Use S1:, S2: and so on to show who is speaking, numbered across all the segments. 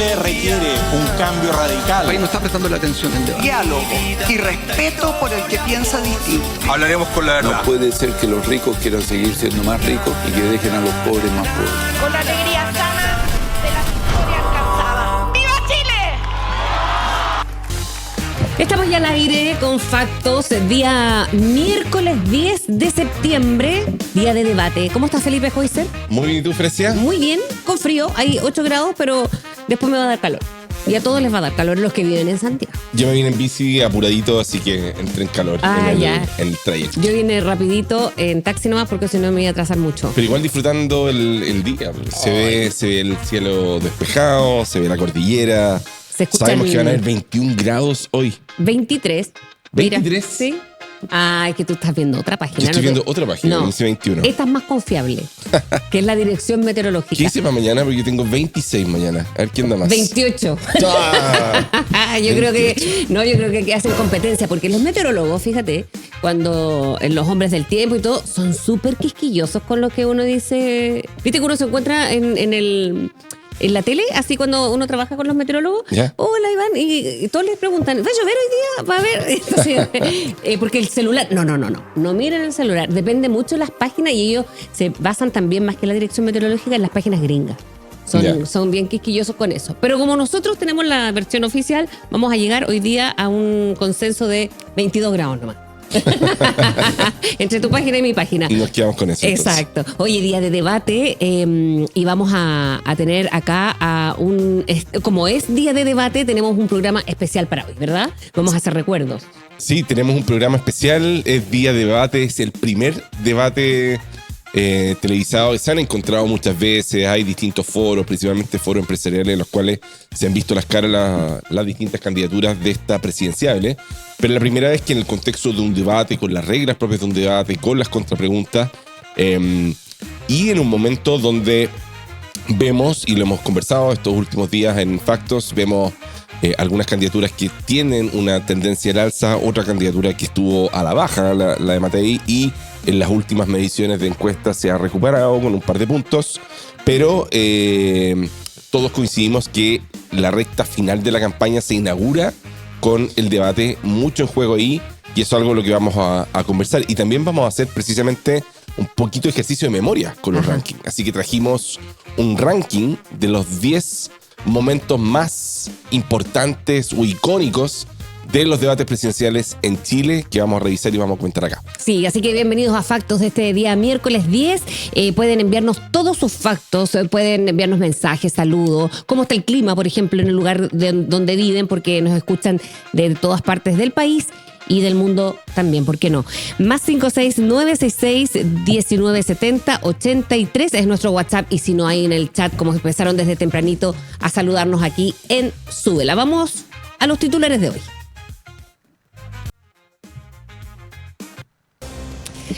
S1: Chile requiere un cambio radical.
S2: El país no está prestando la atención en debate.
S3: Diálogo y respeto por el que piensa distinto.
S1: Hablaremos con la verdad.
S4: No puede ser que los ricos quieran seguir siendo más ricos y que dejen a los pobres más pobres.
S5: Con la alegría sana de las historias cansadas. ¡Viva Chile!
S6: Estamos ya al aire con Factos, día miércoles 10 de septiembre, día de debate. ¿Cómo estás, Felipe Hoyser?
S7: Muy bien, ¿y tú, Frecia?
S6: Muy bien, con frío, hay 8 grados, pero después me va a dar calor. Y a todos les va a dar calor los que viven en Santiago.
S7: Yo me vine en bici apuradito, así que entré en calor en el trayecto.
S6: Yo vine rapidito en taxi nomás porque si no me iba a atrasar mucho.
S7: Pero igual disfrutando el día. Se ve el cielo despejado, se ve la cordillera.
S6: Se escucha.
S7: Sabemos que van a haber 21 grados hoy.
S6: 23.
S7: ¿23?
S6: Mira, sí. Ay, que tú estás viendo otra página.
S7: Yo estoy viendo otra página,
S6: no,
S7: dice 21.
S6: Esta es más confiable, que es la dirección meteorológica.
S7: ¿Qué hice para mañana? Porque yo tengo 26 mañana. A ver quién da más.
S6: 28. Yo creo que hacen competencia, porque los meteorólogos, fíjate, cuando los hombres del tiempo y todo, son súper quisquillosos con lo que uno dice. ¿Viste que uno se encuentra en la tele, así cuando uno trabaja con los meteorólogos?
S7: ¿Ya?
S6: Hola, Iván, y todos les preguntan, ¿va a llover hoy día? ¿Va a haber? Entonces, porque el celular, no miren el celular, depende mucho de las páginas y ellos se basan también más que la dirección meteorológica en las páginas gringas. Son bien quisquillosos con eso. Pero como nosotros tenemos la versión oficial, vamos a llegar hoy día a un consenso de 22 grados nomás. Entre tu página y mi página.
S7: Y nos quedamos con eso.
S6: Exacto. Hoy día de debate y vamos a tener acá como es día de debate, tenemos un programa especial para hoy, ¿verdad? Vamos a hacer recuerdos.
S7: Sí, tenemos un programa especial, es día de debate, es el primer debate televisado. Se han encontrado muchas veces, hay distintos foros, principalmente foros empresariales en los cuales se han visto las caras las distintas candidaturas de esta presidenciable, pero la primera vez que en el contexto de un debate, con las reglas propias de un debate, con las contrapreguntas, y en un momento donde vemos, y lo hemos conversado estos últimos días en Factos, vemos algunas candidaturas que tienen una tendencia al alza, otra candidatura que estuvo a la baja, la de Matei, y en las últimas mediciones de encuestas se ha recuperado con un par de puntos, pero todos coincidimos que la recta final de la campaña se inaugura con el debate mucho en juego ahí, y eso es algo de lo que vamos a conversar. Y también vamos a hacer precisamente un poquito de ejercicio de memoria con los rankings. Así que trajimos un ranking de los 10 momentos más importantes o icónicos de los debates presidenciales en Chile, que vamos a revisar y vamos a comentar acá.
S6: Sí, así que bienvenidos a Factos de este día miércoles 10. Pueden enviarnos todos sus factos, pueden enviarnos mensajes, saludos, cómo está el clima, por ejemplo, en el lugar donde viven, porque nos escuchan de todas partes del país y del mundo también, ¿por qué no? Más 56966-1970-83 es nuestro WhatsApp, y si no hay en el chat, como empezaron desde tempranito a saludarnos aquí en Súbela. Vamos a los titulares de hoy.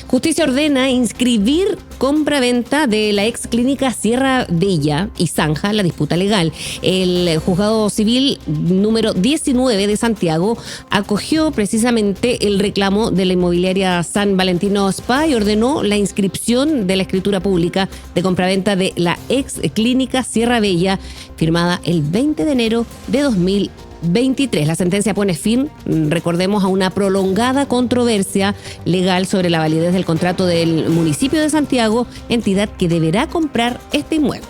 S6: Justicia ordena inscribir compra-venta de la ex clínica Sierra Bella y zanja la disputa legal. El juzgado civil número 19 de Santiago acogió precisamente el reclamo de la inmobiliaria San Valentino Spa y ordenó la inscripción de la escritura pública de compraventa de la ex clínica Sierra Bella, firmada el 20 de enero de 2023. La sentencia pone fin, recordemos, a una prolongada controversia legal sobre la validez del contrato del municipio de Santiago, entidad que deberá comprar este inmueble.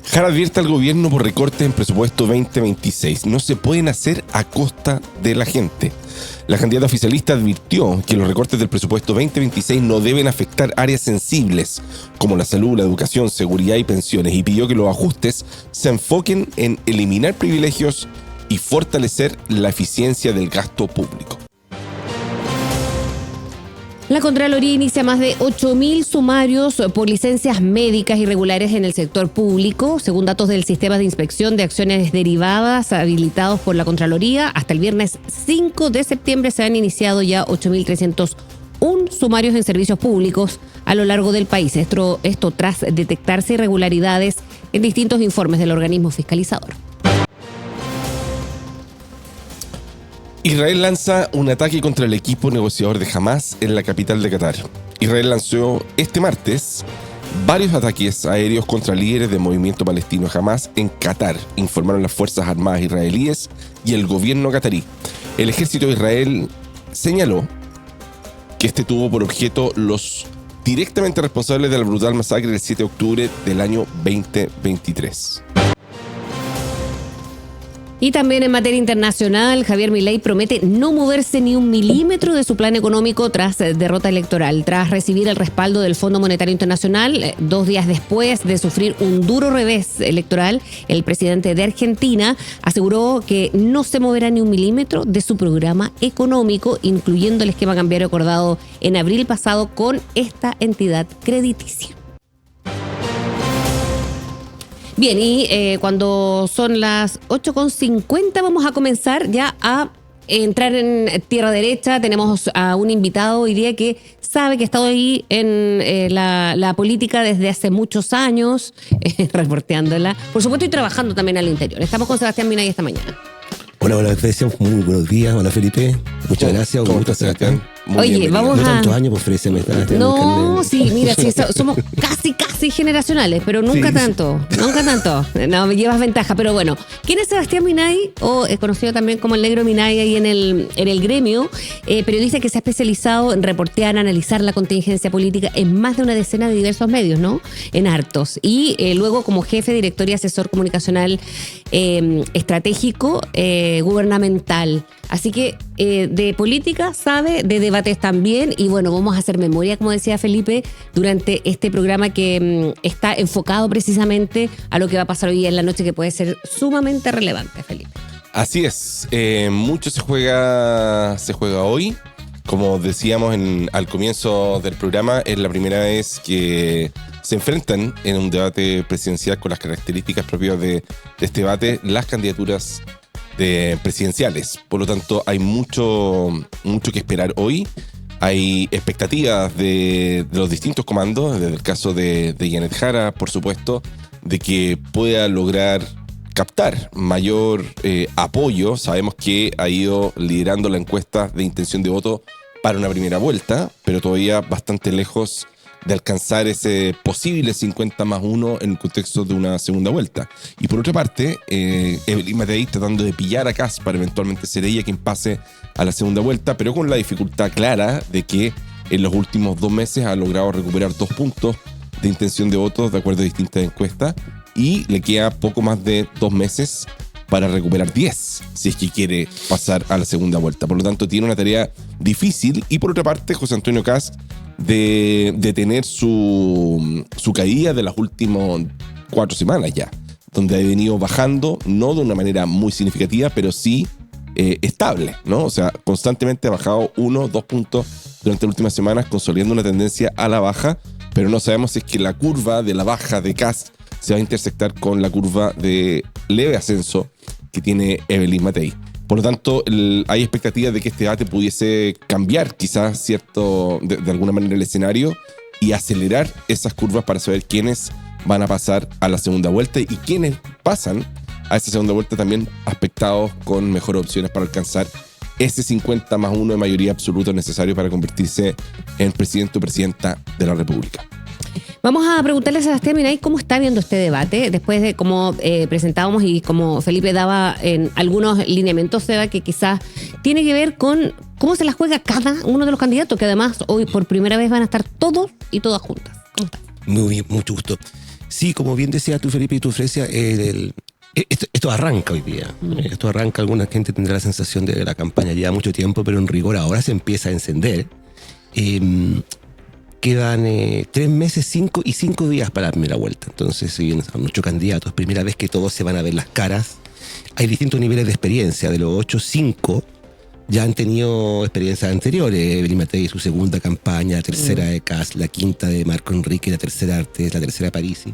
S7: Jara advierte al gobierno por recortes en presupuesto 2026. No se pueden hacer a costa de la gente. La candidata oficialista advirtió que los recortes del presupuesto 2026 no deben afectar áreas sensibles como la salud, la educación, seguridad y pensiones, y pidió que los ajustes se enfoquen en eliminar privilegios y fortalecer la eficiencia del gasto público.
S6: La Contraloría inicia más de 8.000 sumarios por licencias médicas irregulares en el sector público. Según datos del Sistema de Inspección de Acciones Derivadas habilitados por la Contraloría, hasta el viernes 5 de septiembre se han iniciado ya 8.301 sumarios en servicios públicos a lo largo del país. Esto tras detectarse irregularidades en distintos informes del organismo fiscalizador.
S7: Israel lanza un ataque contra el equipo negociador de Hamás en la capital de Qatar. Israel lanzó este martes varios ataques aéreos contra líderes del movimiento palestino Hamas en Qatar, informaron las Fuerzas Armadas israelíes y el gobierno qatarí. El ejército de Israel señaló que este tuvo por objeto los directamente responsables de la brutal masacre del 7 de octubre del año 2023.
S6: Y también en materia internacional, Javier Milei promete no moverse ni un milímetro de su plan económico tras derrota electoral. Tras recibir el respaldo del Fondo Monetario Internacional, 2 días después de sufrir un duro revés electoral, el presidente de Argentina aseguró que no se moverá ni un milímetro de su programa económico, incluyendo el esquema cambiario acordado en abril pasado con esta entidad crediticia. Bien, y cuando son las 8:50 vamos a comenzar ya a entrar en tierra derecha. Tenemos a un invitado hoy día que sabe que ha estado ahí en la política desde hace muchos años, reporteándola. Por supuesto, y trabajando también al interior. Estamos con Sebastián Minay esta mañana.
S8: Hola, Frecia, muy buenos días. Hola, Felipe. Muchas gracias.
S7: ¿Cómo estás, Sebastián?
S6: Oye,
S7: bien,
S6: vamos
S8: No
S6: a...
S8: tantos años, pues, Frecia, me está
S6: No, sí, mira, sí, somos casi generacionales, pero nunca tanto. No, me llevas ventaja, pero bueno. ¿Quién es Sebastián Minay? O es conocido también como el Negro Minay ahí en el gremio, periodista que se ha especializado en reportear, analizar la contingencia política en más de una decena de diversos medios, ¿no? En hartos. Y luego como jefe, director y asesor comunicacional estratégico gubernamental. Así que de política sabe, de debates también, y bueno, vamos a hacer memoria, como decía Felipe, durante este programa que está enfocado precisamente a lo que va a pasar hoy día en la noche, que puede ser sumamente relevante, Felipe.
S7: Así es, mucho se juega hoy. Como decíamos al comienzo del programa, es la primera vez que se enfrentan en un debate presidencial con las características propias de este debate las candidaturas presidenciales. Por lo tanto, hay mucho que esperar hoy. Hay expectativas de los distintos comandos, desde el caso de Janet Jara, por supuesto, de que pueda lograr captar mayor apoyo. Sabemos que ha ido liderando la encuesta de intención de voto para una primera vuelta, pero todavía bastante lejos de alcanzar ese posible 50+1 en el contexto de una segunda vuelta. Y por otra parte, Evelyn Matei tratando de pillar a Kast para eventualmente ser ella quien pase a la segunda vuelta, pero con la dificultad clara de que en los últimos 2 meses ha logrado recuperar 2 puntos de intención de voto de acuerdo a distintas encuestas, y le queda poco más de 2 meses para recuperar 10, si es que quiere pasar a la segunda vuelta. Por lo tanto, tiene una tarea difícil. Y por otra parte, José Antonio Kast de tener su caída de las últimas 4 semanas ya, donde ha venido bajando, no de una manera muy significativa, pero sí estable, ¿no? O sea, constantemente ha bajado 1-2 puntos durante las últimas semanas, consolidando una tendencia a la baja, pero no sabemos si es que la curva de la baja de Kast se va a intersectar con la curva de leve ascenso que tiene Evelyn Matei. Por lo tanto, hay expectativas de que este debate pudiese cambiar quizás de alguna manera el escenario y acelerar esas curvas para saber quiénes van a pasar a la segunda vuelta y quiénes pasan a esa segunda vuelta también aspectados con mejores opciones para alcanzar ese 50+1 de mayoría absoluta necesario para convertirse en presidente o presidenta de la República.
S6: Vamos a preguntarle a Sebastián Minay cómo está viendo este debate, después de cómo presentábamos y como Felipe daba en algunos lineamientos, Seba, que quizás tiene que ver con cómo se la juega cada uno de los candidatos, que además hoy por primera vez van a estar todos y todas juntas. ¿Cómo está?
S8: Muy bien, mucho gusto. Sí, como bien decías tú, Felipe, y tú, Frecia, esto arranca hoy día. Esto arranca, alguna gente tendrá la sensación de que la campaña lleva mucho tiempo, pero en rigor ahora se empieza a encender. Quedan 3 meses, 5 días para la primera vuelta. Entonces, si bien son 8 candidatos, primera vez que todos se van a ver las caras. Hay distintos niveles de experiencia. De los 8, 5 ya han tenido experiencias anteriores. Evelyn Matei, su segunda campaña, la tercera de Kast, la quinta de Marco Enrique, la tercera Artes, la tercera Parisi.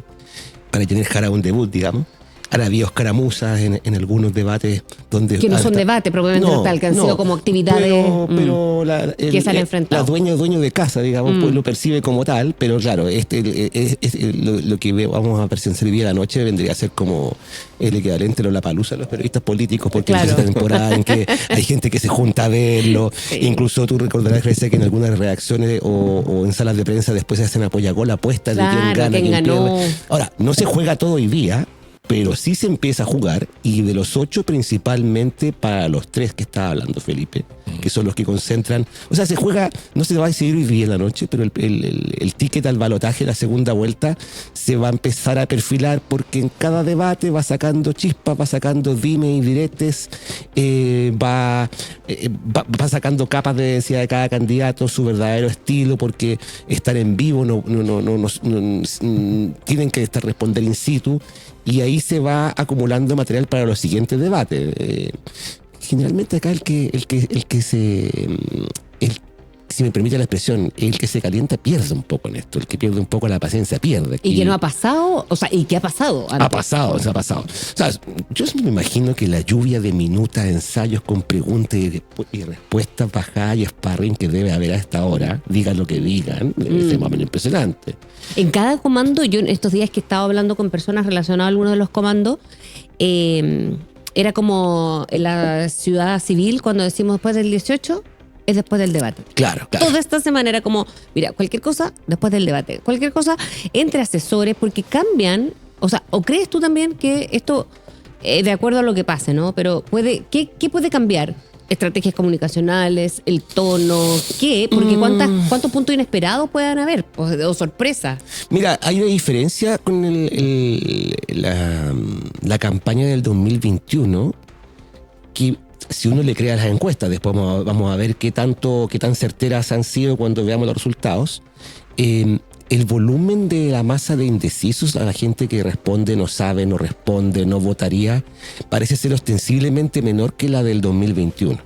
S8: Para tener Jara un debut, digamos. Han habido escaramuzas en algunos debates donde...
S6: Que no son debate, probablemente no tal, que han sido como actividades
S8: pero
S6: que se han enfrentado.
S8: La dueño de casa, digamos, pues lo percibe como tal, pero claro, lo que vamos a presenciar hoy día la noche vendría a ser como el equivalente a Lollapalooza a los periodistas políticos, porque
S6: Claro.
S8: es esta temporada en que hay gente que se junta a verlo.
S6: Sí.
S8: Incluso tú recordarás, Grecia, que en algunas redacciones o en salas de prensa después se hacen apoyagol apuestas de quién
S6: Claro,
S8: gana,
S6: quién
S8: quién
S6: ganó.
S8: pierde. Ahora, no se juega todo hoy día, pero sí se empieza a jugar, y de los 8 principalmente para los 3 que estaba hablando Felipe, que son los que concentran, o sea, se juega, no se va a decidir hoy día en la noche, pero el ticket al balotaje, la segunda vuelta, se va a empezar a perfilar, porque en cada debate va sacando chispas, va sacando dime y diretes, va sacando capas de densidad de cada candidato, su verdadero estilo, porque estar en vivo no tienen que responder in situ, y ahí se va acumulando material para los siguientes debates. Generalmente acá si me permite la expresión, el que se calienta pierde un poco en esto, el que pierde un poco la paciencia pierde.
S6: ¿Y que no ha pasado? O sea, ¿y qué ha pasado?
S8: Ha pasado. O sea, yo me imagino que la lluvia de minutas, ensayos con preguntas y respuestas bajadas y sparring que debe haber a esta hora, digan lo que digan, debe ser más o menos impresionante.
S6: En cada comando, yo en estos días que he estado hablando con personas relacionadas a algunos de los comandos, era como en la ciudad civil, cuando decimos después del 18, es después del debate.
S8: Claro.
S6: Toda esta semana era como, mira, cualquier cosa después del debate, cualquier cosa entre asesores, porque cambian, o sea, ¿o crees tú también que esto, de acuerdo a lo que pase, ¿no? Pero ¿qué puede cambiar? Estrategias comunicacionales, el tono, ¿qué? Porque ¿cuántos puntos inesperados puedan haber? O sorpresas.
S8: Mira, hay una diferencia con la campaña del 2021, que si uno le crea las encuestas, después vamos a ver qué tan certeras han sido cuando veamos los resultados. El volumen de la masa de indecisos, a la gente que responde, no sabe, no responde, no votaría, parece ser ostensiblemente menor que la del 2021.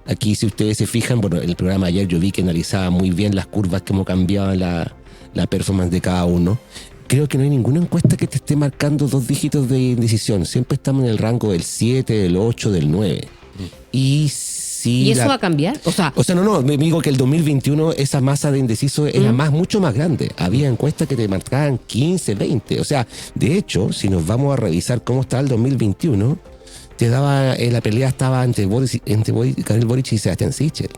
S8: Aquí, si ustedes se fijan, bueno, el programa ayer yo vi que analizaba muy bien las curvas, cómo cambiaba la performance de cada uno. Creo que no hay ninguna encuesta que te esté marcando 2 dígitos de indecisión. Siempre estamos en el rango del 7, del 8, del 9.
S6: ¿Y eso va a cambiar? O sea,
S8: no, me digo que el 2021 esa masa de indecisos era mucho más grande. Había encuestas que te marcaban 15, 20. O sea, de hecho, si nos vamos a revisar cómo está el 2021, te daba, la pelea estaba entre Gabriel Boric y Sebastián Sichel.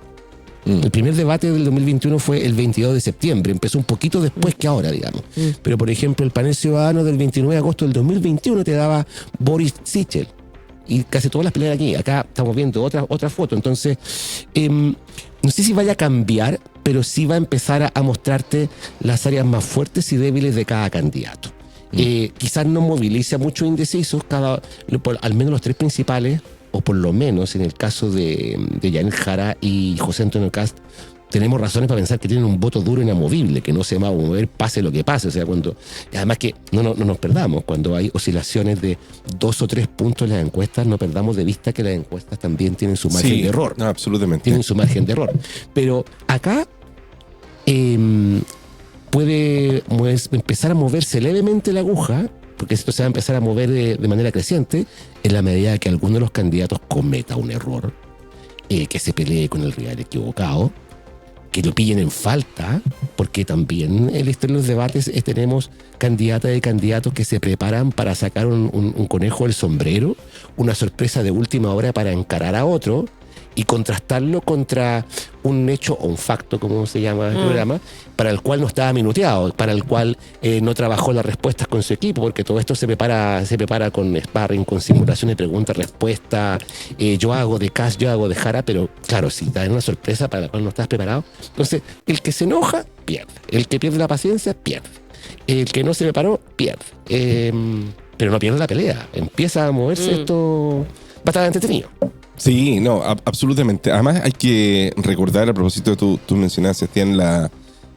S8: El primer debate del 2021 fue el 22 de septiembre. Empezó un poquito después que ahora, digamos. Pero, por ejemplo, el panel ciudadano del 29 de agosto del 2021 te daba Boric Sichel. Y casi todas las peleas aquí. Acá estamos viendo otra foto. Entonces, no sé si vaya a cambiar, pero sí va a empezar a mostrarte las áreas más fuertes y débiles de cada candidato. Quizás no movilice a muchos indecisos, al menos los 3 principales, o por lo menos en el caso de Yanel Jara y José Antonio Kast, tenemos razones para pensar que tienen un voto duro inamovible, que no se va a mover pase lo que pase. O sea, además que no nos perdamos, cuando hay oscilaciones de 2 o 3 puntos en las encuestas, no perdamos de vista que las encuestas también tienen su margen de error.
S7: No, absolutamente.
S8: Tienen su margen de error. Pero acá puede empezar a moverse levemente la aguja, porque esto se va a empezar a mover de manera creciente en la medida que alguno de los candidatos cometa un error, que se pelee con el rival equivocado, que lo pillen en falta, porque también en los debates tenemos candidatas y candidatos que se preparan para sacar un conejo del sombrero, una sorpresa de última hora para encarar a otro y contrastarlo contra un hecho o un facto, como se llama el programa, para el cual no estaba minuteado, para el cual no trabajó las respuestas con su equipo, porque todo esto se prepara con sparring, con simulación de pregunta-respuesta. Yo hago de Kast, yo hago de Jara, pero claro, si te dan una sorpresa para la cual no estás preparado, entonces el que se enoja, pierde. El que pierde la paciencia, pierde. El que no se preparó, pierde. Pero no pierde la pelea. Empieza a moverse esto bastante entretenido.
S7: Sí, no, absolutamente. Además hay que recordar, a propósito de tú mencionaste, Sebastián,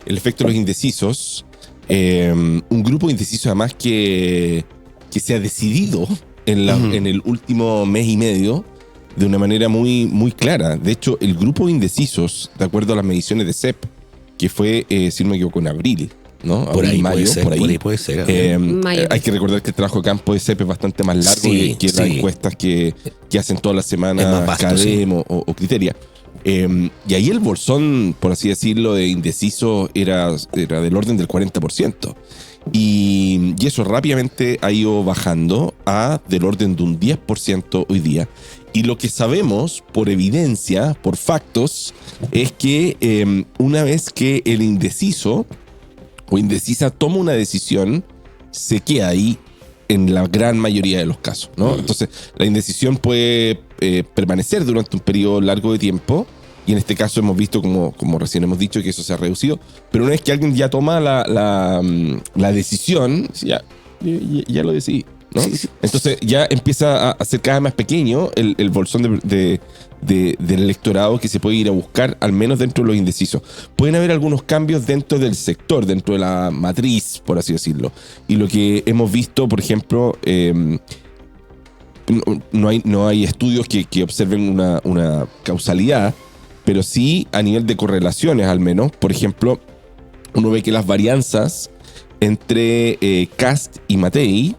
S7: el efecto de los indecisos. Un grupo de indecisos además que se ha decidido en el último mes y medio de una manera muy, muy clara. De hecho, el grupo de indecisos, de acuerdo a las mediciones de CEP, que fue, si no me equivoco, en abril, ¿no?
S8: Por ahí
S7: mayo,
S8: puede ser,
S7: por ahí.
S8: puede ser.
S6: Mayo.
S7: Hay que recordar que el trabajo de campo de CEP es bastante más largo
S8: Sí,
S7: que las
S8: sí.
S7: encuestas que hacen todas las
S8: Es más
S7: semanas
S8: vasto,
S7: Cadem o Criteria. Y ahí el bolsón, por así decirlo, de indeciso era del orden del 40%. Y eso rápidamente ha ido bajando a del orden de un 10% hoy día. Y lo que sabemos por evidencia, por factos, es que una vez que el indeciso o indecisa toma una decisión, se queda ahí en la gran mayoría de los casos, ¿no? Entonces, la indecisión puede permanecer durante un periodo largo de tiempo, y en este caso hemos visto, como recién hemos dicho, que eso se ha reducido, pero una vez que alguien ya toma la decisión, ya lo decidí, ¿no?
S8: Sí, sí.
S7: Entonces ya empieza a ser cada vez más pequeño el bolsón del electorado que se puede ir a buscar, al menos dentro de los indecisos. Pueden haber algunos cambios dentro del sector, dentro de la matriz, por así decirlo. Y lo que hemos visto, por ejemplo, no hay estudios que observen una causalidad, pero sí a nivel de correlaciones al menos. Por ejemplo, uno ve que las varianzas entre Kast y Matei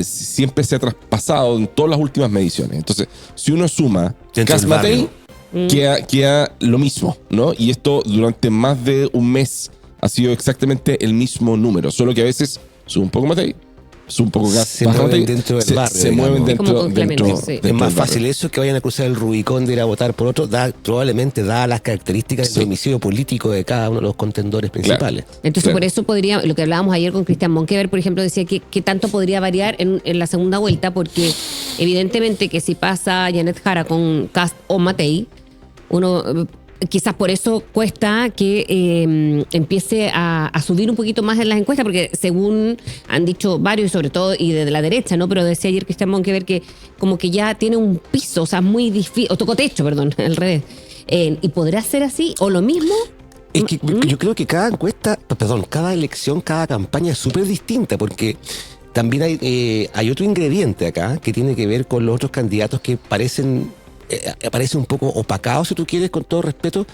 S7: siempre se ha traspasado en todas las últimas mediciones. Entonces, si uno suma
S8: Dentro
S7: Kast
S8: del
S7: Matei,
S8: barrio.
S7: queda lo mismo, ¿no? Y esto durante más de un mes ha sido exactamente el mismo número, solo que a veces sube un poco Matei, sube un poco Kast,
S8: Se
S7: baja
S8: mueven
S7: Matei,
S8: dentro del barrio,
S7: se mueven
S8: digamos.
S6: Como complemento, sí.
S8: Es
S7: del
S8: más
S7: barrio.
S8: fácil eso que vayan a cruzar el Rubicón de ir a votar por otro, probablemente da las características
S7: Sí.
S8: del domicilio político de cada uno de los contendores principales.
S6: Entonces,
S7: Claro.
S6: por eso podría, lo que hablábamos ayer con Cristian Monkever, por ejemplo, decía que tanto podría variar en la segunda vuelta, porque evidentemente que si pasa Janet Jara con Kast o Matei, uno quizás por eso cuesta que empiece a subir un poquito más en las encuestas, porque según han dicho varios, y sobre todo, y desde la derecha, ¿no? Pero decía ayer Cristian Monkever que como que ya tiene un piso, o sea, muy difícil, o tocó techo, perdón, al revés. ¿Y podrá ser así? ¿O lo mismo?
S8: Es que yo creo que cada encuesta, perdón, cada elección, cada campaña es súper distinta, porque también hay otro ingrediente acá que tiene que ver con los otros candidatos que parecen un poco opacados, si tú quieres, con todo respeto,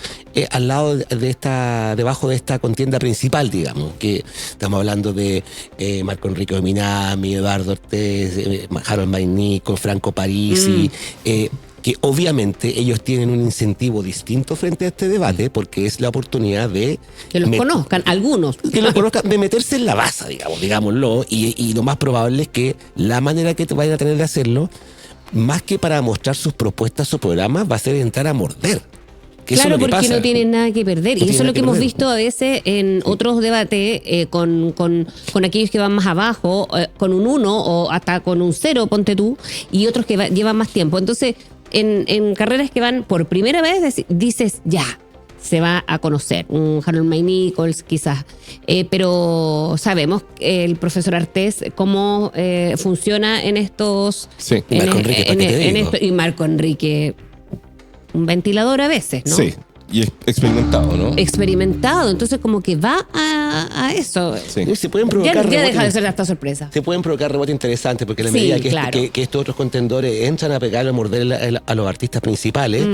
S8: al lado debajo de esta contienda principal, digamos, que estamos hablando de Marco Enrique Minami, Eduardo Ortiz, Harold Maynico, Franco Parisi, que obviamente ellos tienen un incentivo distinto frente a este debate, porque es la oportunidad de
S6: Que los conozcan, algunos.
S8: que lo conozcan, de meterse en la baza, digámoslo, y lo más probable es que la manera que te vayan a tener de hacerlo, más que para mostrar sus propuestas o programas, va a ser entrar a morder. Que eso
S6: Claro,
S8: es lo que
S6: porque
S8: pasa.
S6: no tienen nada que perder.
S8: No
S6: Y eso es
S8: tienen
S6: lo que
S8: nada
S6: hemos
S8: que
S6: visto a veces en otros debates con aquellos que van más abajo, con un 1 o hasta con un 0, ponte tú, y otros que llevan más tiempo. Entonces, en carreras que van por primera vez, dices, ya, se va a conocer. Un Harold May Nichols quizás. Pero sabemos el profesor Artés cómo funciona en estos...
S7: Sí.
S8: Y Marco Enrique, ¿para qué te digo?
S6: y Marco Enrique, un ventilador a veces, ¿no?
S7: Sí, y es experimentado, ¿no?
S6: Experimentado, entonces como que va a eso.
S7: Sí.
S8: Y se pueden
S6: Ya,
S8: provocar
S6: ya
S8: rebotes-
S6: deja de ser hasta sorpresa.
S8: Se pueden provocar rebotes interesantes, porque a la
S6: Sí,
S8: medida que,
S6: claro.
S8: que estos otros contendores entran a pegar o morder a los artistas principales,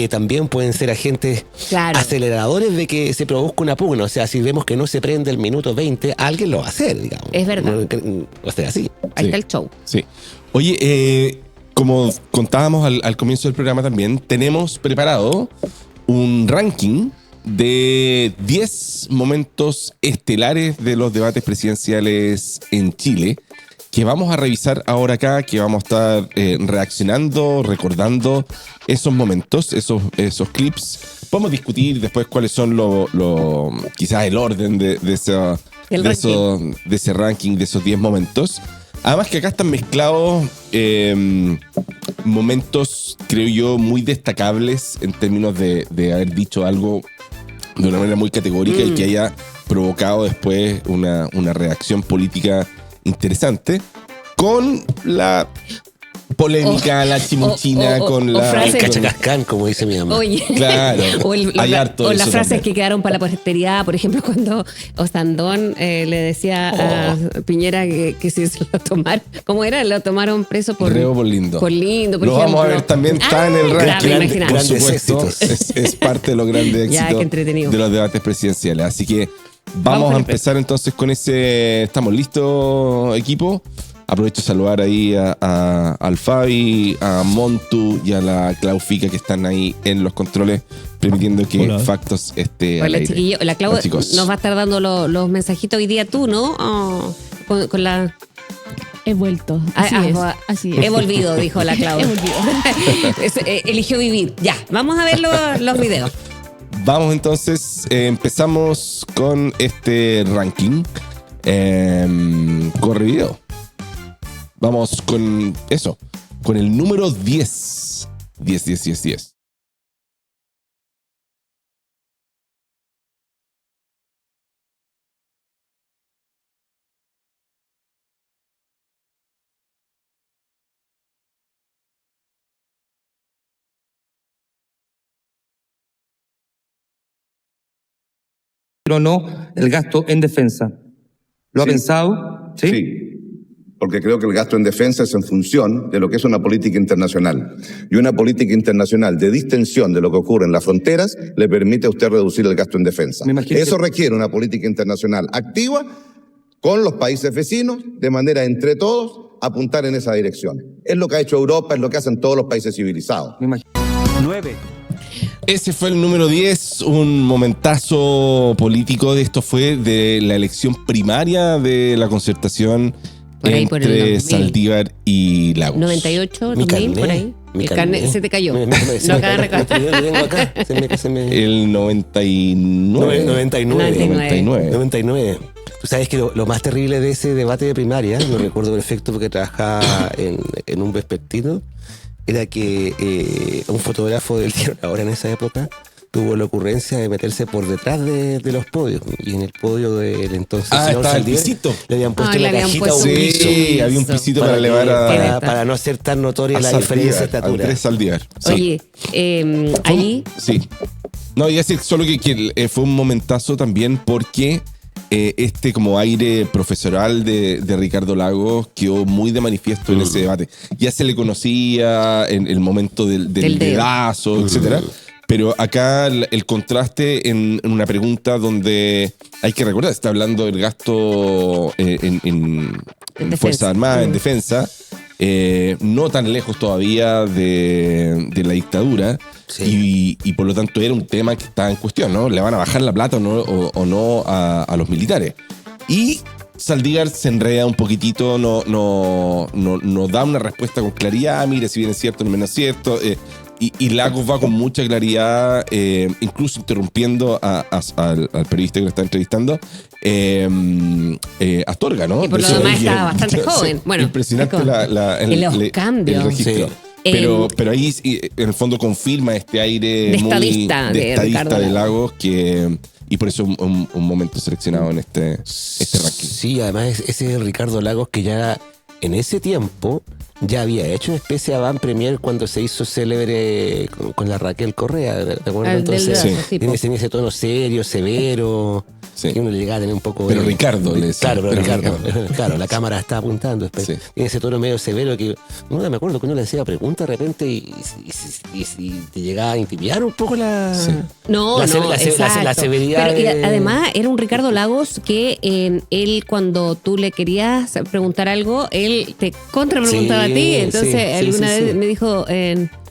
S8: también pueden ser agentes
S6: Claro.
S8: aceleradores de que se produzca una pugna. O sea, si vemos que no se prende el minuto 20, alguien lo va a hacer, digamos.
S6: Es verdad.
S8: O sea, así.
S6: Ahí
S7: Sí.
S6: está el show.
S7: Sí. Oye, como contábamos al comienzo del programa también, tenemos preparado un ranking de 10 momentos estelares de los debates presidenciales en Chile, que vamos a revisar ahora acá, que vamos a estar reaccionando, recordando esos momentos, esos clips. Podemos discutir después cuáles son quizás el orden de ese ranking, de esos 10 momentos. Además que acá están mezclados momentos, creo yo, muy destacables en términos de haber dicho algo de una manera muy categórica y que haya provocado después una reacción política interesante, con la polémica, la chimuchina, con
S6: o
S7: la...
S6: frases-
S8: El cachacascán, como dice mi mamá.
S6: Oye,
S7: Claro, hay harto de
S6: las
S7: eso
S6: frases
S7: también.
S6: que quedaron para la posteridad, por ejemplo, cuando Osandón le decía a Piñera que si se lo tomaron, ¿cómo era? Lo tomaron preso por...
S7: Reo por lindo.
S6: Por lindo, por
S7: Lo
S6: ejemplo.
S7: vamos a ver también, está en el
S6: claro,
S7: ranking,
S6: imagínate.
S7: por
S8: Grandes
S7: supuesto,
S8: éxitos.
S7: es parte de los grandes
S6: Ya,
S7: éxitos
S6: qué entretenido.
S7: de los debates presidenciales. Así que Vamos a
S6: con
S7: empezar entonces con ese. ¿Estamos listos, equipo? Aprovecho de saludar ahí al Fabi, a Montu y a la Claufica que están ahí en los controles, permitiendo que
S8: Hola.
S7: Factos esté al
S6: Hola,
S7: aire.
S6: chiquillo. La Clau
S7: Hola, chicos.
S6: nos va a estar dando los mensajitos hoy día tú, ¿no? Oh, con la...
S9: He vuelto. Así es.
S6: He volvido, dijo la Clau.
S9: He volvido.
S6: Eligió vivir. Ya, vamos a ver los videos.
S7: Vamos entonces, empezamos con este ranking. Corre video. Vamos con eso, con el número 10. 10.
S10: Pero no el gasto en defensa. ¿Lo ha
S11: Sí.
S10: pensado?
S11: Sí, porque creo que el gasto en defensa es en función de lo que es una política internacional. Y una política internacional de distensión de lo que ocurre en las fronteras le permite a usted reducir el gasto en defensa.
S10: Me imagino
S11: Eso
S10: que-
S11: requiere una política internacional activa con los países vecinos, de manera entre todos apuntar en esa dirección. Es lo que ha hecho Europa, es lo que hacen todos los países civilizados.
S10: Me imagino.
S1: 9.
S7: Ese fue el número 10, un momentazo político de esto fue de la elección primaria de la concertación
S6: Por ahí, por el
S7: entre
S6: 2000.
S7: Saldívar y Lagos.
S6: 98,
S8: Mi
S6: 2000,
S8: carné,
S6: por ahí.
S8: mi
S6: El carné
S8: carné.
S6: se te cayó.
S8: Se
S6: No acaba de recargar.
S8: Yo lo tengo acá. Se me-
S7: El 99.
S6: 99.
S8: 99. Tú sabes que lo más terrible de ese debate de primaria, lo recuerdo perfecto porque trabajaba en un vespertino, era que un fotógrafo del diario La Hora en esa época tuvo la ocurrencia de meterse por detrás de los podios. Y en el podio del entonces
S7: Ah,
S8: señor
S7: estaba el
S8: Saldívar
S7: pisito.
S8: le habían puesto
S6: Ah,
S8: una
S6: le habían
S8: cajita
S6: puesto
S8: un
S6: un
S8: piso.
S7: Sí, había un pisito para elevar
S8: para no hacer tan notoria la diferencia de estatura.
S7: Andrés Saldívar. Sí.
S6: Oye, allí...
S7: Sí. No, y decir solo que fue un momentazo también porque como aire profesoral de Ricardo Lagos quedó muy de manifiesto en ese debate. Ya se le conocía en el momento del
S6: Del dedo.
S7: dedazo, etcétera. Pero acá el contraste en una pregunta donde hay que recordar, está hablando del gasto en
S6: defensa.
S7: Fuerzas Armadas, en defensa, no tan lejos todavía de la dictadura.
S8: Sí.
S7: Y por lo tanto era un tema que estaba en cuestión, ¿no? ¿Le van a bajar la plata o no a los militares? Y Saldívar se enreda un poquitito, no da una respuesta con claridad, mire si bien es cierto, no menos cierto. Y Lagos va con mucha claridad, incluso interrumpiendo al periodista que lo está entrevistando, Astorga, ¿no?
S6: Y por lo
S7: De hecho,
S6: demás
S7: y
S6: estaba bastante joven. Bueno,
S7: impresionante
S6: es como- los cambios.
S7: el registro.
S8: Sí.
S7: Pero ahí en el fondo confirma este aire
S6: De
S7: muy
S6: estadista de Ricardo
S7: de
S6: Lagos.
S7: Lagos y por eso un momento seleccionado en este ranking.
S8: Sí, además ese Ricardo Lagos que ya en ese tiempo ya había hecho una especie de avant premier cuando se hizo célebre con la Raquel Correa, ¿te acuerdas?
S6: Al del
S8: Entonces
S6: brazo, sí,
S8: tiene
S6: po.
S8: ese tono serio, severo,
S7: Sí.
S8: que uno le llegaba a tener un poco...
S7: Pero Ricardo le decía.
S8: Claro, pero
S7: Pero
S8: Ricardo. Claro, la cámara está apuntando. Después.
S7: Sí.
S8: Tiene ese tono medio severo que uno me acuerdo que uno le hacía preguntas de repente y te llegaba a intimidar un poco la...
S7: Sí.
S6: No,
S8: la
S6: exacto.
S8: severidad.
S6: Pero, y
S8: de-
S6: además era un Ricardo Lagos que él cuando tú le querías preguntar algo, él te contrapreguntaba
S8: Sí,
S6: a ti. Entonces
S8: sí, sí,
S6: alguna
S8: sí,
S6: vez
S8: sí.
S6: me dijo,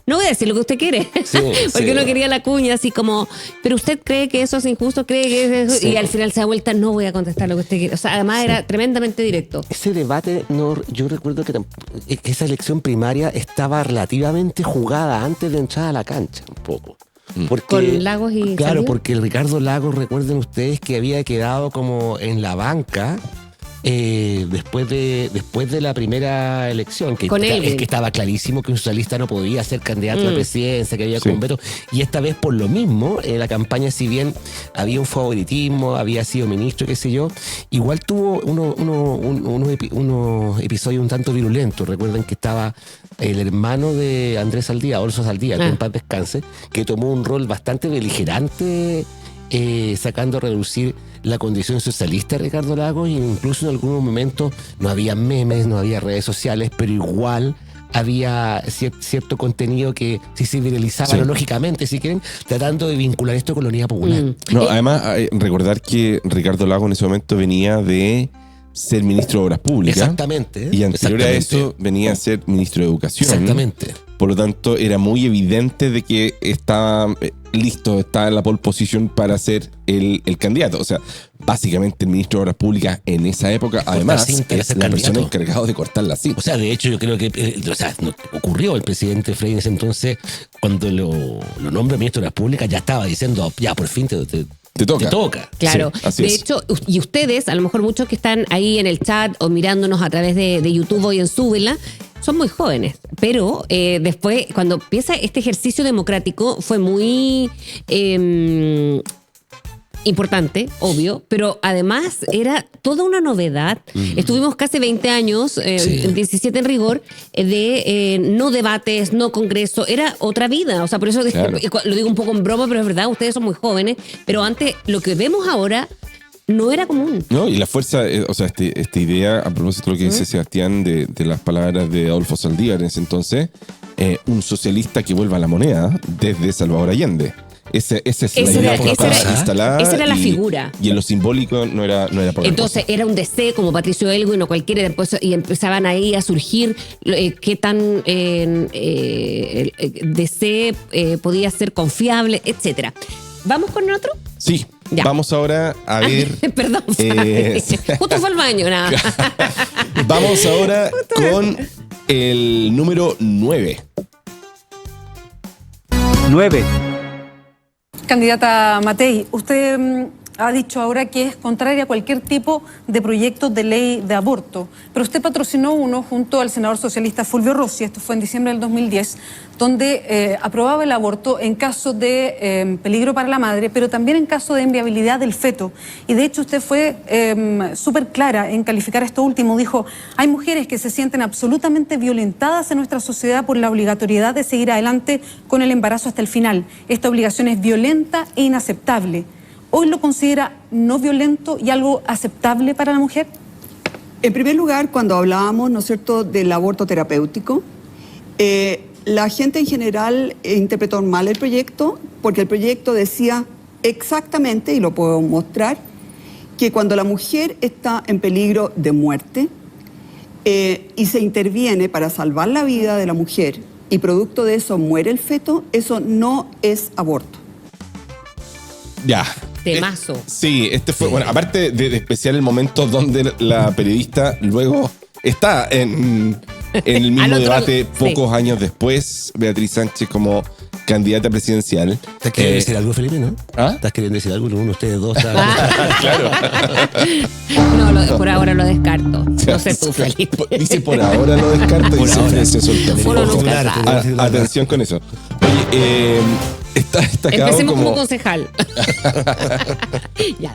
S6: no voy a decir lo que usted quiere.
S8: Sí,
S6: Porque
S8: sí.
S6: uno quería la cuña así como, pero usted cree que eso es injusto, cree que es eso.
S8: Sí.
S6: Y al final se da vuelta, no voy a contestar lo que usted quiere. O sea, además era tremendamente directo.
S8: Ese debate, yo recuerdo que esa elección primaria estaba relativamente jugada antes de entrar a la cancha, un poco. Porque,
S6: Con Lagos y
S8: claro,
S6: Saldívar.
S8: porque el Ricardo Lagos, recuerden ustedes que había quedado como en la banca después de la primera elección, que,
S6: Con Elvin.
S8: es que estaba clarísimo que un socialista no podía ser candidato a la presidencia, que había como un veto, y esta vez por lo mismo, la campaña, si bien había un favoritismo, había sido ministro, qué sé yo, igual tuvo unos episodios un tanto virulentos. Recuerden que estaba el hermano de Andrés Saldívar, Orso Saldívar, que en paz descanse, que tomó un rol bastante beligerante, sacando a reducir la condición socialista de Ricardo Lagos, e incluso en algunos momentos no había memes, no había redes sociales, pero igual había cierto contenido que se viralizaba lógicamente, si quieren, tratando de vincular esto con la Unidad Popular.
S7: No, además, recordar que Ricardo Lagos en ese momento venía de ser ministro de Obras Públicas.
S8: Exactamente.
S7: Y anterior a eso venía a ser ministro de Educación.
S8: Exactamente.
S7: Por lo tanto, era muy evidente de que estaba listo, estaba en la pole position para ser el candidato. O sea, básicamente el ministro de Obras Públicas en esa época, además, es la persona encargada de cortar la cinta.
S8: O sea, de hecho, yo creo que ocurrió el presidente Frey en ese entonces, cuando lo nombra ministro de Obras Públicas, ya estaba diciendo, ya por fin te toca.
S6: Claro.
S7: Sí,
S6: de hecho, y ustedes, a lo mejor muchos que están ahí en el chat o mirándonos a través de YouTube hoy en Súbela, son muy jóvenes. Pero después, cuando empieza este ejercicio democrático, fue muy importante, obvio, pero además era toda una novedad. Estuvimos casi 20 años, 17 en rigor, de no debates, no congreso, era otra vida. O sea, por eso lo digo un poco en broma, pero es verdad, ustedes son muy jóvenes, pero antes lo que vemos ahora no era común.
S7: No, y la fuerza, o sea, esta idea, a propósito de lo que dice Sebastián, de las palabras de Adolfo Saldívar en ese entonces, un socialista que vuelva a la moneda desde Salvador Allende. Esa es la idea que estaba instalada.
S6: Esa era la figura.
S7: Y en lo simbólico no era por
S6: entonces era un DC como Patricio Elwin o cualquiera, después, y empezaban ahí a surgir qué tan DC podía ser confiable, etcétera. ¿Vamos con otro?
S7: Sí.
S6: Ya.
S7: Vamos ahora a ver.
S6: Perdón. Justo fue al baño, nada.
S7: Vamos ahora con el número 9.
S12: 9.
S13: Candidata Matei, usted ha dicho ahora que es contraria a cualquier tipo de proyecto de ley de aborto, pero usted patrocinó uno junto al senador socialista Fulvio Rossi, esto fue en diciembre del 2010, donde aprobaba el aborto en caso de peligro para la madre, pero también en caso de inviabilidad del feto. Y de hecho usted fue súper clara en calificar esto último. Dijo, hay mujeres que se sienten absolutamente violentadas en nuestra sociedad por la obligatoriedad de seguir adelante con el embarazo hasta el final. Esta obligación es violenta e inaceptable. ¿Hoy lo considera no violento y algo aceptable para la mujer?
S3: En primer lugar, cuando hablábamos, ¿no es cierto?, del aborto terapéutico, la gente en general interpretó mal el proyecto, porque el proyecto decía exactamente, y lo puedo mostrar, que cuando la mujer está en peligro de muerte y se interviene para salvar la vida de la mujer y producto de eso muere el feto, eso no es aborto.
S7: Ya.
S6: Temazo.
S7: Sí, fue, bueno, aparte de especial el momento donde la periodista luego está en el mismo debate pocos años después, Beatriz Sánchez como candidata presidencial.
S8: ¿Estás queriendo decir algo, Felipe, no? ¿Estás queriendo decir algo? Uno de ustedes dos está...
S7: Claro.
S6: No, por ahora lo descarto. No sé tú, Felipe.
S7: Dice por ahora lo descarto y se soltó.
S6: Claro.
S7: Atención con eso. Oye, está destacado.
S6: Empecemos como concejal.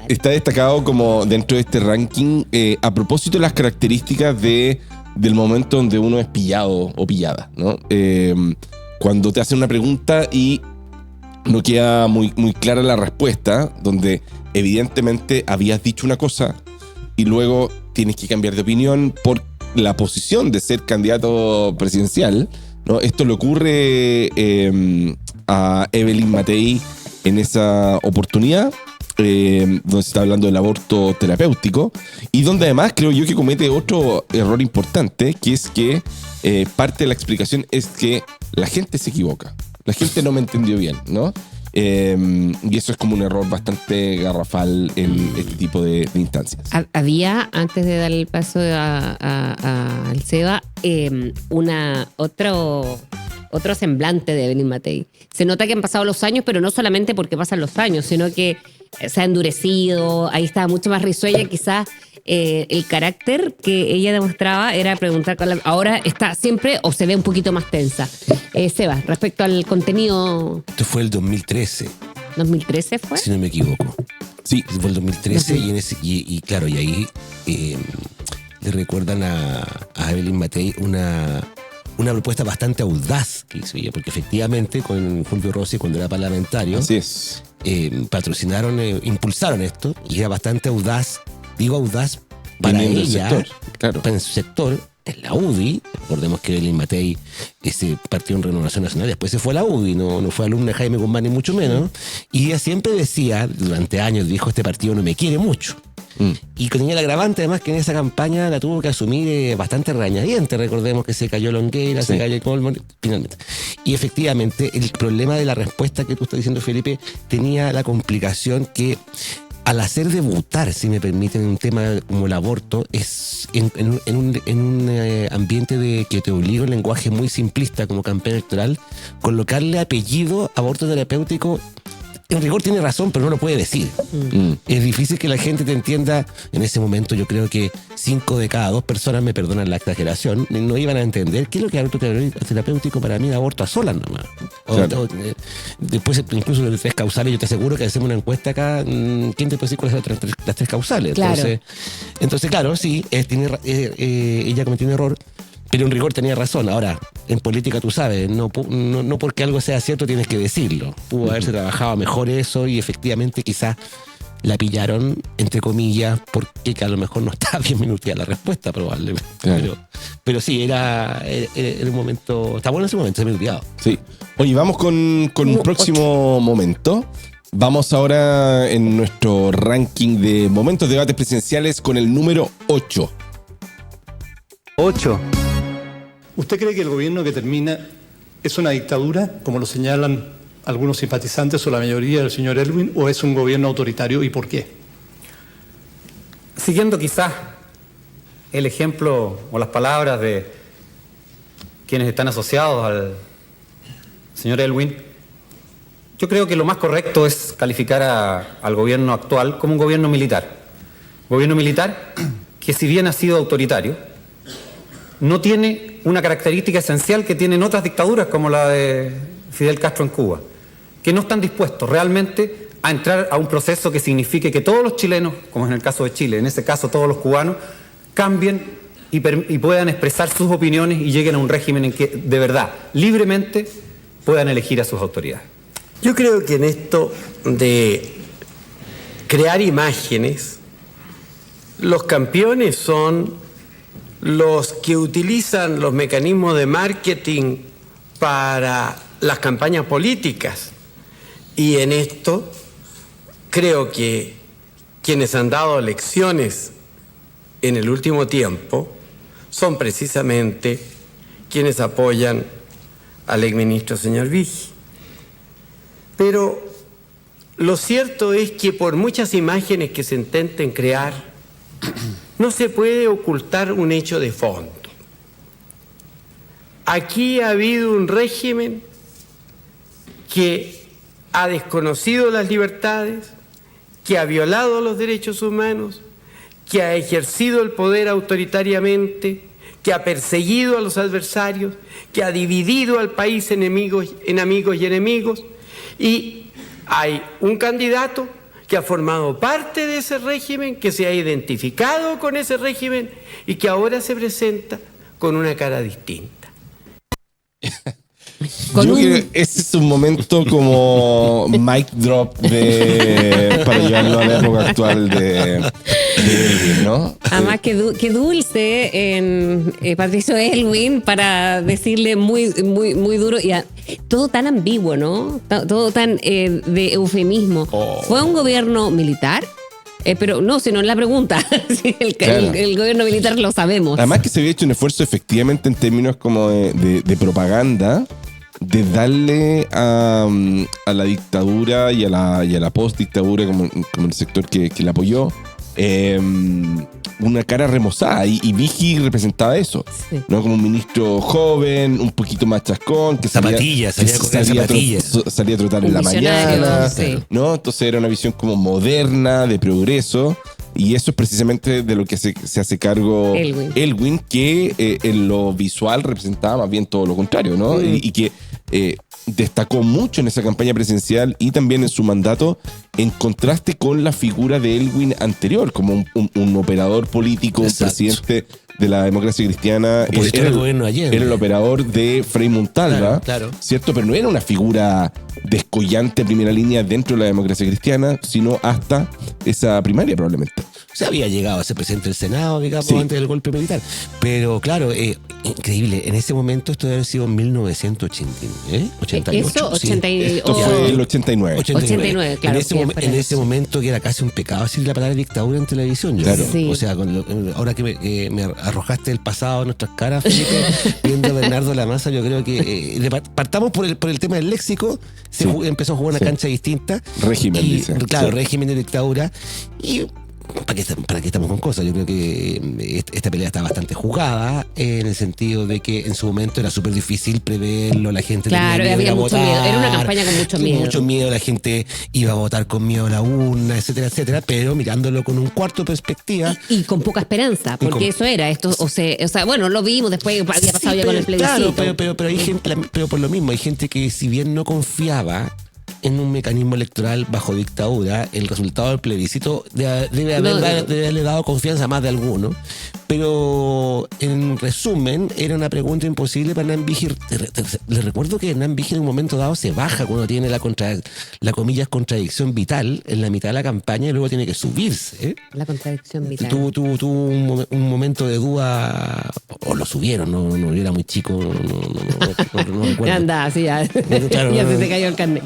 S7: Está destacado como dentro de este ranking a propósito de las características del momento donde uno es pillado o pillada, ¿no? Cuando te hacen una pregunta y no queda muy, muy clara la respuesta, donde evidentemente habías dicho una cosa y luego tienes que cambiar de opinión por la posición de ser candidato presidencial, ¿no? Esto le ocurre a Evelyn Matei en esa oportunidad, donde se está hablando del aborto terapéutico y donde además creo yo que comete otro error importante, que es que parte de la explicación es que la gente se equivoca, la gente no me entendió bien, ¿no? Y eso es como un error bastante garrafal en este tipo de instancias.
S6: Había, antes de dar el paso al Seba, otro semblante de Evelyn Matei. Se nota que han pasado los años, pero no solamente porque pasan los años, sino que se ha endurecido, ahí estaba mucho más risueña, quizás el carácter que ella demostraba era preguntar, ahora está siempre o se ve un poquito más tensa. Seba, respecto al contenido...
S8: Esto fue el 2013.
S6: ¿2013 fue?
S8: Si no me equivoco. Sí, fue el 2013 y claro, y ahí le recuerdan a Evelyn Matei una propuesta bastante audaz que hizo ella, porque efectivamente con Fulvio Rossi, cuando era parlamentario,
S7: así es,
S8: patrocinaron, impulsaron esto, y era bastante audaz, digo audaz para ella,
S7: sector, claro,
S8: para su sector, en la UDI. Recordemos que Belén Matei se partió en Renovación Nacional, después se fue a la UDI, no fue alumna de Jaime Guzmán ni mucho menos. Y ella siempre decía, durante años dijo, este partido no me quiere mucho. Y tenía el agravante además que en esa campaña la tuvo que asumir bastante regañadiente. Recordemos que se cayó Longueira, se cayó Colmón, finalmente. Y efectivamente el problema de la respuesta que tú estás diciendo, Felipe, tenía la complicación que al hacer debutar, si me permiten, un tema como el aborto, es en un ambiente que te obliga un lenguaje muy simplista como campaña electoral, colocarle apellido aborto terapéutico. En rigor tiene razón, pero no lo puede decir. Es difícil que la gente te entienda. En ese momento yo creo que 5 de cada 2 personas, me perdonan la exageración, no iban a entender qué es lo que es aborto terapéutico. Para mí es aborto a solas nomás. Claro. Después incluso los 3 causales, yo te aseguro que hacemos una encuesta acá, ¿quién te puede decir cuáles son las 3 causales?
S6: Claro.
S8: Entonces claro, sí, ella cometió un error, pero en rigor tenía razón. Ahora, en política tú sabes, no porque algo sea cierto tienes que decirlo. Pudo haberse trabajado mejor eso y efectivamente quizás la pillaron, entre comillas, porque a lo mejor no está bien minutada la respuesta probablemente. Claro. Pero sí, era un momento, está bueno ese momento, se me ha olvidado.
S7: Sí. Oye, vamos con un próximo momento. Vamos ahora en nuestro ranking de momentos de debates presidenciales con el número 8.
S12: 8. ¿Usted cree que el gobierno que termina es una dictadura, como lo señalan algunos simpatizantes o la mayoría del señor Elwin, o es un gobierno autoritario y por qué?
S14: Siguiendo quizás el ejemplo o las palabras de quienes están asociados al señor Elwin, yo creo que lo más correcto es calificar al gobierno actual como un gobierno militar. Gobierno militar que, si bien ha sido autoritario, no tiene una característica esencial que tienen otras dictaduras como la de Fidel Castro en Cuba, que no están dispuestos realmente a entrar a un proceso que signifique que todos los chilenos, como en el caso de Chile, en ese caso todos los cubanos, cambien y puedan expresar sus opiniones y lleguen a un régimen en que de verdad, libremente, puedan elegir a sus autoridades.
S15: Yo creo que en esto de crear imágenes, los campeones son los que utilizan los mecanismos de marketing para las campañas políticas. Y en esto creo que quienes han dado lecciones en el último tiempo son precisamente quienes apoyan al exministro señor Vigil. Pero lo cierto es que por muchas imágenes que se intenten crear, no se puede ocultar un hecho de fondo. Aquí ha habido un régimen que ha desconocido las libertades, que ha violado los derechos humanos, que ha ejercido el poder autoritariamente, que ha perseguido a los adversarios, que ha dividido al país en amigos y enemigos, y hay un candidato que ha formado parte de ese régimen, que se ha identificado con ese régimen y que ahora se presenta con una cara distinta.
S7: Ese es un momento como mic drop para llevarlo a la época actual de Elwin, ¿no?
S6: Además, qué dulce en Patricio Elwin para decirle muy duro y todo tan ambiguo, ¿no? Todo tan de eufemismo. ¿Fue un gobierno militar? Pero no, si no es la pregunta. el gobierno militar lo sabemos.
S7: Además que se había hecho un esfuerzo efectivamente en términos como de propaganda, de darle a la dictadura y a la post-dictadura, como el sector que la apoyó, una cara remozada, y Vigil representaba eso, sí, ¿no? Como un ministro joven, un poquito más chascón, que salía a trotar en la mañana, sí, ¿no? Entonces era una visión como moderna, de progreso. Y eso es precisamente de lo que se hace cargo Elwin, que en lo visual representaba más bien todo lo contrario, ¿no? Y que destacó mucho en esa campaña presidencial y también en su mandato, en contraste con la figura de Elwin anterior, como un operador político, un presidente de la democracia cristiana. Era el operador de Frei Montalva, claro. ¿Cierto? Pero no era una figura descollante a primera línea dentro de la democracia cristiana, sino hasta esa primaria probablemente.
S8: Se había llegado a ser presidente del Senado, digamos,
S7: Sí.
S8: antes del golpe militar. Pero claro, increíble. En ese momento esto debe haber sido 1989, 88.
S6: Eso,
S8: sí.
S6: 88.
S7: Esto fue el 89.
S6: 89, claro,
S8: En ese momento que era casi un pecado decir la palabra dictadura en televisión. Yo
S7: Claro.
S8: creo.
S6: Sí.
S8: O sea, ahora que me arrojaste el pasado a nuestras caras, Felipe, viendo a Bernardo Lamazza, yo creo que partamos por el tema del léxico. Empezó a jugar una cancha distinta.
S7: Régimen, dice.
S8: Claro,
S7: Sí.
S8: régimen de dictadura. Y ¿para qué estamos con cosas? Yo creo que esta pelea está bastante jugada en el sentido de que en su momento era súper difícil preverlo, la gente
S6: Claro,
S8: tenía miedo
S6: había
S8: de
S6: mucho
S8: votar,
S6: miedo. Era una campaña con mucho miedo.
S8: Mucho miedo, la gente iba a votar con miedo a la urna, etcétera, etcétera, pero mirándolo con un cuarto de perspectiva.
S6: Y con poca esperanza, porque eso era. Esto, o sea, bueno, lo vimos después, había pasado ya con el plebiscito.
S8: Claro, pero hay gente, pero por lo mismo, hay gente que si bien no confiaba en un mecanismo electoral bajo dictadura, el resultado del plebiscito debe haberle dado confianza a más de alguno. Pero en resumen, era una pregunta imposible para Hernán Vigil. Les recuerdo que Hernán Vigil en un momento dado se baja cuando tiene la comillas contradicción vital en la mitad de la campaña y luego tiene que subirse. ¿eh?
S6: La contradicción vital.
S8: Tuvo un momento de duda, o lo subieron, no yo era muy chico, no recuerdo.
S6: Anda, así ya.
S8: Claro,
S6: Ya se te cayó el carnet.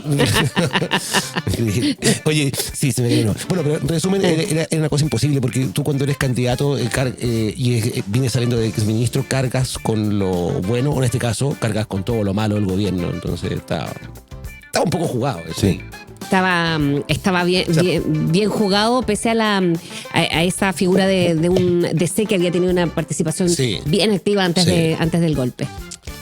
S8: Oye, sí, se me cayó. Bueno, pero en resumen era una cosa imposible porque tú cuando eres candidato y vienes saliendo de exministro, cargas con lo bueno, o en este caso, cargas con todo lo malo del gobierno. Entonces estaba un poco jugado. Eso.
S7: Sí.
S6: Estaba bien jugado, pese a esa figura de un DC que había tenido una participación bien activa antes del golpe.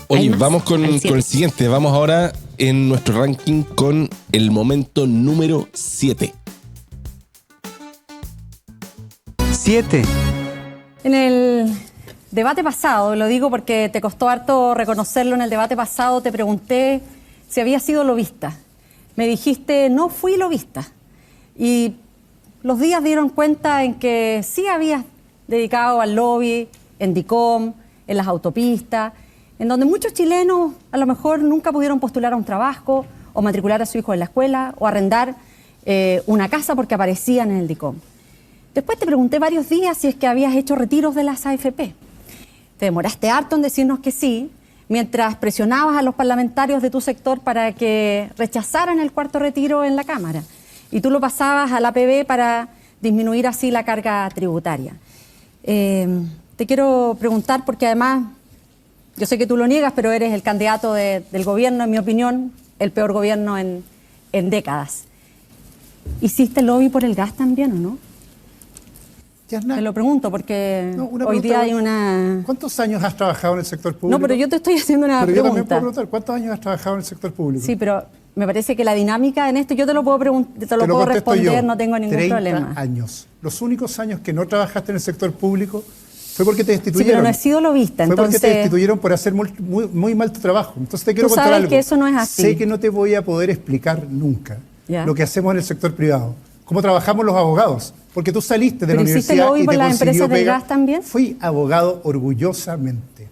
S7: Oye, vamos con el siguiente. Vamos ahora en nuestro ranking con el momento número 7.
S16: 7.
S13: En el debate pasado, lo digo porque te costó harto reconocerlo, en el debate pasado te pregunté si habías sido lobista. Me dijiste, no fui lobista. Y los días dieron cuenta en que sí habías dedicado al lobby, en DICOM, en las autopistas, en donde muchos chilenos a lo mejor nunca pudieron postular a un trabajo, o matricular a su hijo en la escuela, o arrendar una casa porque aparecían en el DICOM. Después te pregunté varios días si es que habías hecho retiros de las AFP. Te demoraste harto en decirnos que sí, mientras presionabas a los parlamentarios de tu sector para que rechazaran el cuarto retiro en la Cámara. Y tú lo pasabas a la APB para disminuir así la carga tributaria. Te quiero preguntar, porque además, yo sé que tú lo niegas, pero eres el candidato del gobierno, en mi opinión, el peor gobierno en décadas. ¿Hiciste lobby por el gas también o no? Te lo pregunto porque hoy día hay una...
S12: ¿Cuántos años has trabajado en el sector público?
S13: No, pero yo te estoy haciendo una
S12: pregunta. Yo también puedo
S13: pregunta.
S12: preguntar, ¿cuántos años has trabajado en el sector público?
S13: Sí, pero me parece que la dinámica en esto, yo te lo puedo preguntar, te lo puedo responder,
S12: yo.
S13: no tengo ningún
S12: 30
S13: problema.
S12: años. Los únicos años que no trabajaste en el sector público fue porque te destituyeron.
S13: Sí, pero no he sido lobista,
S12: fue
S13: entonces...
S12: porque te destituyeron por hacer muy mal tu trabajo. Entonces te quiero
S13: Tú
S12: contar
S13: sabes
S12: algo.
S13: que eso no es así.
S12: Sé que no te voy a poder explicar nunca lo que hacemos en el sector privado. Cómo trabajamos los abogados. Porque tú saliste de la universidad
S13: lobby
S12: y
S13: por
S12: te
S13: las
S12: consiguió
S13: empresas del
S12: pega.
S13: gas también?
S12: Fui abogado orgullosamente,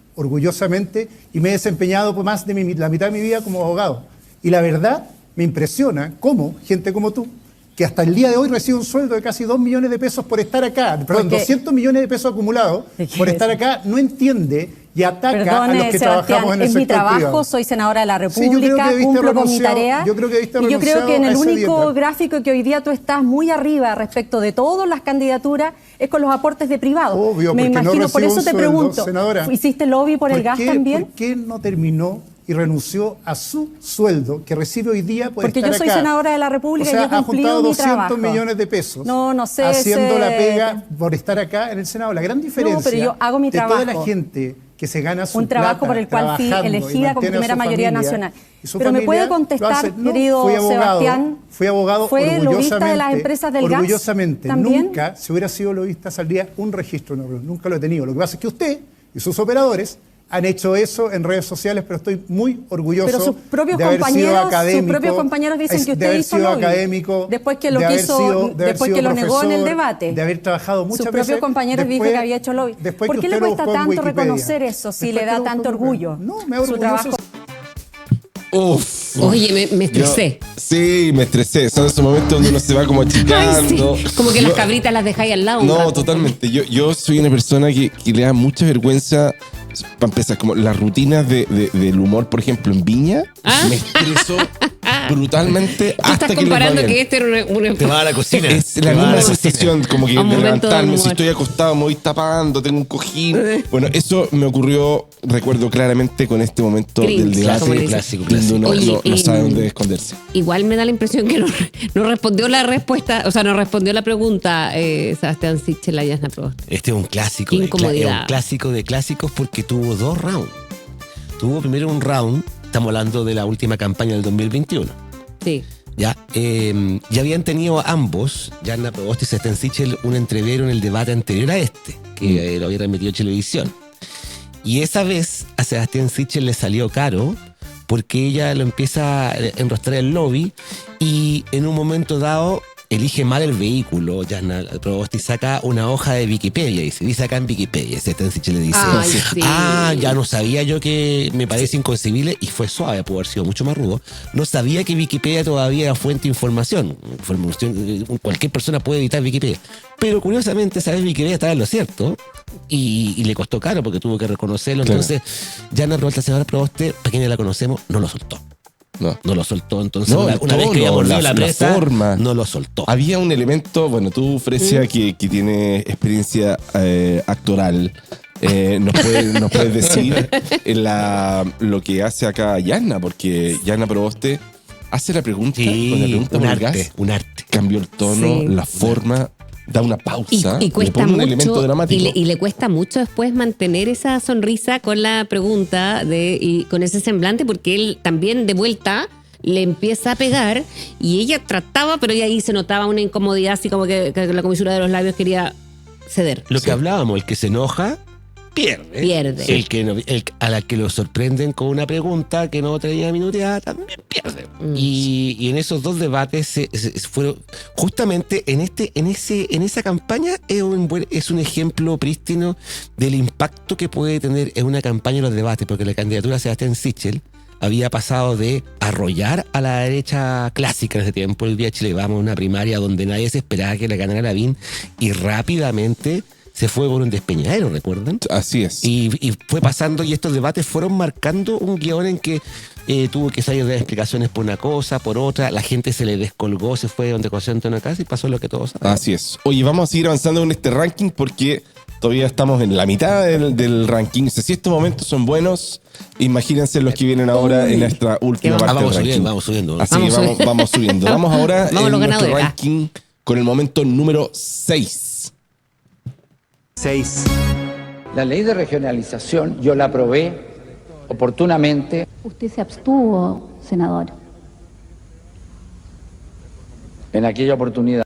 S12: y me he desempeñado por más de la mitad de mi vida como abogado. Y la verdad, me impresiona cómo gente como tú, que hasta el día de hoy recibe un sueldo de casi 2 millones de pesos por estar acá, perdón, 200 millones de pesos acumulados por estar acá, no entiende y ataca a los que trabajamos en el sector privado.
S13: Es mi trabajo, soy senadora de la República,
S12: Sí, yo creo que
S13: cumplo con mi tarea.
S12: Yo creo que
S13: y yo creo que en el único gráfico que hoy día tú estás muy arriba respecto de todas las candidaturas es con los aportes de privado.
S12: Obvio,
S13: me imagino, por eso te pregunto,
S12: senadora,
S13: ¿hiciste lobby por el gas también?
S12: ¿Por qué no terminó y renunció a su sueldo que recibe hoy día por
S13: Porque
S12: estar
S13: yo soy
S12: acá?
S13: senadora de la República
S12: o sea,
S13: y he cumplido
S12: ha juntado
S13: mi trabajo.
S12: 200 millones de pesos
S13: no sé
S12: haciendo la pega por estar acá en el Senado. La gran diferencia
S13: pero yo hago mi
S12: de toda
S13: trabajo.
S12: la gente que se gana su
S13: un trabajo
S12: plata
S13: por el cual fui elegida con primera mayoría nacional. Pero me puede contestar, querido Sebastián,
S12: fui abogado
S13: ¿fue lobista de las empresas del gas?
S12: Orgullosamente.
S13: ¿También?
S12: Nunca, si hubiera sido lobista, saldría un registro. Nunca lo he tenido. Lo que pasa es que usted y sus operadores han hecho eso en redes sociales, pero estoy muy orgulloso
S13: pero sus propios
S12: de haber sido académico.
S13: Sus propios compañeros dicen que usted hizo lobby.
S12: Académico,
S13: después que lo quiso, después que lo negó en el debate.
S12: De haber trabajado muchas veces.
S13: Sus propios compañeros dijo que había hecho lobby. ¿Por qué le cuesta tanto reconocer eso si le da tanto orgullo?
S12: No, me da
S13: su trabajo.
S7: Uf.
S6: Oye, me estresé.
S7: Sí, me estresé. Son esos momentos donde uno se va como achicando.
S6: Ay, sí. Como que las cabritas las dejáis al lado.
S7: No, totalmente. Yo soy una persona que le da mucha vergüenza, para empezar, como las rutinas del humor, por ejemplo, en Viña. Me estreso brutalmente hasta que
S6: comparando que este era una...
S8: Te va a la cocina.
S7: Es la misma sensación, como que de levantarme, si estoy acostado me voy tapando, tengo un cojín. Bueno, eso me ocurrió, recuerdo claramente, con este momento del debate
S8: clásico.
S7: donde uno no sabe dónde esconderse.
S6: Igual me da la impresión que no respondió la respuesta, o sea, no respondió la pregunta Sebastián Sichel a Jasna Proboste.
S8: Este es un clásico.
S6: Incomodidad.
S8: Es un clásico de clásicos porque tuvo 2 rounds. Tuvo primero un round, estamos hablando de la última campaña del 2021.
S6: Sí.
S8: Ya habían tenido ambos, Jasna Proboste y Sebastián Sichel, un entrevero en el debate anterior a este, que lo había transmitido Televisión. Y esa vez a Sebastián Sichel le salió caro porque ella lo empieza a enrostrar el lobby y en un momento dado elige mal el vehículo, Jasna Proboste, y saca una hoja de Wikipedia, y dice acá en Wikipedia, Sebastián Sichel le dice,
S6: sí.
S8: ya no sabía yo, que me parece inconcebible, y fue suave, pudo haber sido mucho más rudo, no sabía que Wikipedia todavía era fuente de información, cualquier persona puede editar Wikipedia, pero curiosamente esa vez Wikipedia estaba en lo cierto, y le costó caro porque tuvo que reconocerlo, claro. Entonces Jasna Proboste, la señora Proboste, para quienes la conocemos, no lo soltó. No lo soltó, entonces una vez que ya volvió la presa,
S7: forma,
S8: no lo soltó.
S7: Había un elemento, bueno, tú, Fresia, que tiene experiencia actoral, nos puedes decir lo que hace acá Jasna, porque Jasna Proboste hace la pregunta, con la pregunta
S8: un arte.
S7: Cambió el tono, la forma, da una pausa,
S6: y cuesta
S7: le pone un
S6: mucho,
S7: elemento dramático.
S6: y le cuesta mucho después mantener esa sonrisa con la pregunta y con ese semblante, porque él también de vuelta le empieza a pegar y ella trataba, pero ahí se notaba una incomodidad, así como que la comisura de los labios quería ceder.
S8: Lo que hablábamos, el que se enoja pierde. A la que lo sorprenden con una pregunta que no tenía minuteada también pierde. Y en esos 2 debates se fueron justamente en esa campaña es un ejemplo prístino del impacto que puede tener en una campaña en los debates, porque la candidatura de Sebastián Sichel había pasado de arrollar a la derecha clásica en ese tiempo. El día de Chile Vamos, una primaria donde nadie se esperaba que la ganara Lavín, y rápidamente se fue por un despeñadero, ¿recuerdan?
S7: Así es.
S8: Y fue pasando, y estos debates fueron marcando un guión en que tuvo que salir de explicaciones por una cosa, por otra, la gente se le descolgó, se fue donde conoció Antonio Casa y pasó lo que todos saben.
S7: Así es. Oye, vamos a seguir avanzando en este ranking porque todavía estamos en la mitad del ranking. O sea, si estos momentos son buenos, imagínense los que vienen ahora en nuestra última parte del ranking.
S8: Vamos subiendo.
S7: Así que vamos subiendo. Vamos ahora en nuestro ranking con el momento número 6.
S16: 6.
S17: La ley de regionalización yo la aprobé oportunamente.
S18: Usted se abstuvo, senador.
S17: En aquella oportunidad.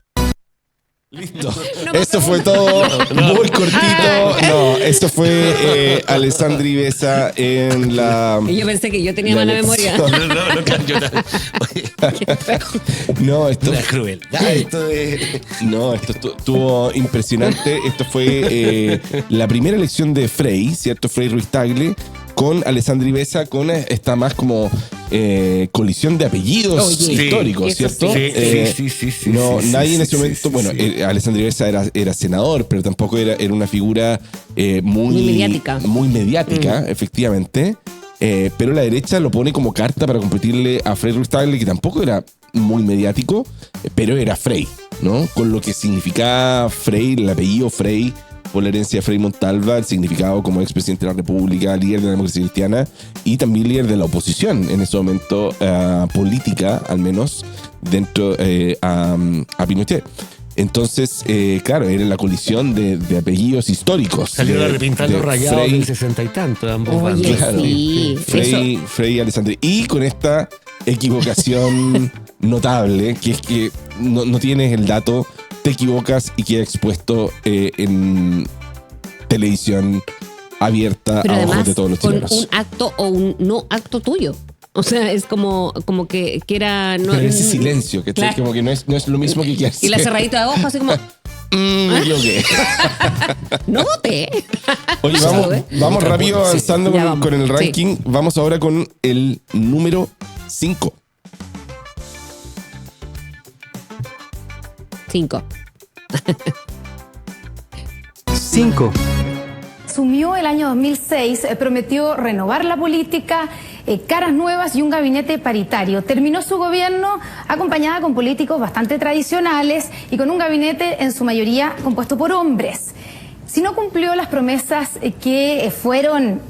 S7: Listo. Eso fue todo muy cortito. No, esto fue Alessandri Besa en la...
S6: Y yo pensé que yo tenía mala memoria.
S7: No, esto
S8: es cruel. Esto
S7: estuvo impresionante. Esto fue la primera elección de Frei, ¿cierto? Frei Ruiz Tagle con Alessandri Besa, con esta más como colisión de apellidos históricos, ¿cierto?
S8: Sí.
S7: Nadie en ese momento, Alessandri Besa era senador, pero tampoco era una figura muy mediática, efectivamente. Pero la derecha lo pone como carta para competirle a Frei Ruiz Tagle, que tampoco era muy mediático, pero era Frei, ¿no? Con lo que significaba Frei, el apellido Frei, por la herencia de Frei Montalva, el significado como expresidente de la República, líder de la democracia cristiana y también líder de la oposición en ese momento política, al menos, dentro a Pinochet. Entonces, claro, era la colisión de apellidos históricos.
S8: Salieron a repintar los rayados del 60 y tanto, ambos bandos.
S7: Claro, Frei y Alessandri. Y con esta equivocación notable, que es que no tienes el dato, te equivocas y queda expuesto en televisión abierta
S6: pero
S7: a
S6: además,
S7: ojos de todos los chilenos.
S6: Con un acto o un no acto tuyo. O sea, es como que era...
S7: pero ese silencio, que claro. Como que no es lo mismo que quieras.
S6: Y la cerradita de ojos, así como...
S7: Me equivoqué.
S6: No voté.
S7: Oye, vamos rápido avanzando con el ranking.
S6: Sí.
S7: Vamos ahora con el número 5.
S6: 5.
S16: 5.
S19: Asumió el año 2006, prometió renovar la política, caras nuevas y un gabinete paritario. Terminó su gobierno acompañada con políticos bastante tradicionales y con un gabinete en su mayoría compuesto por hombres. Si no cumplió las promesas que fueron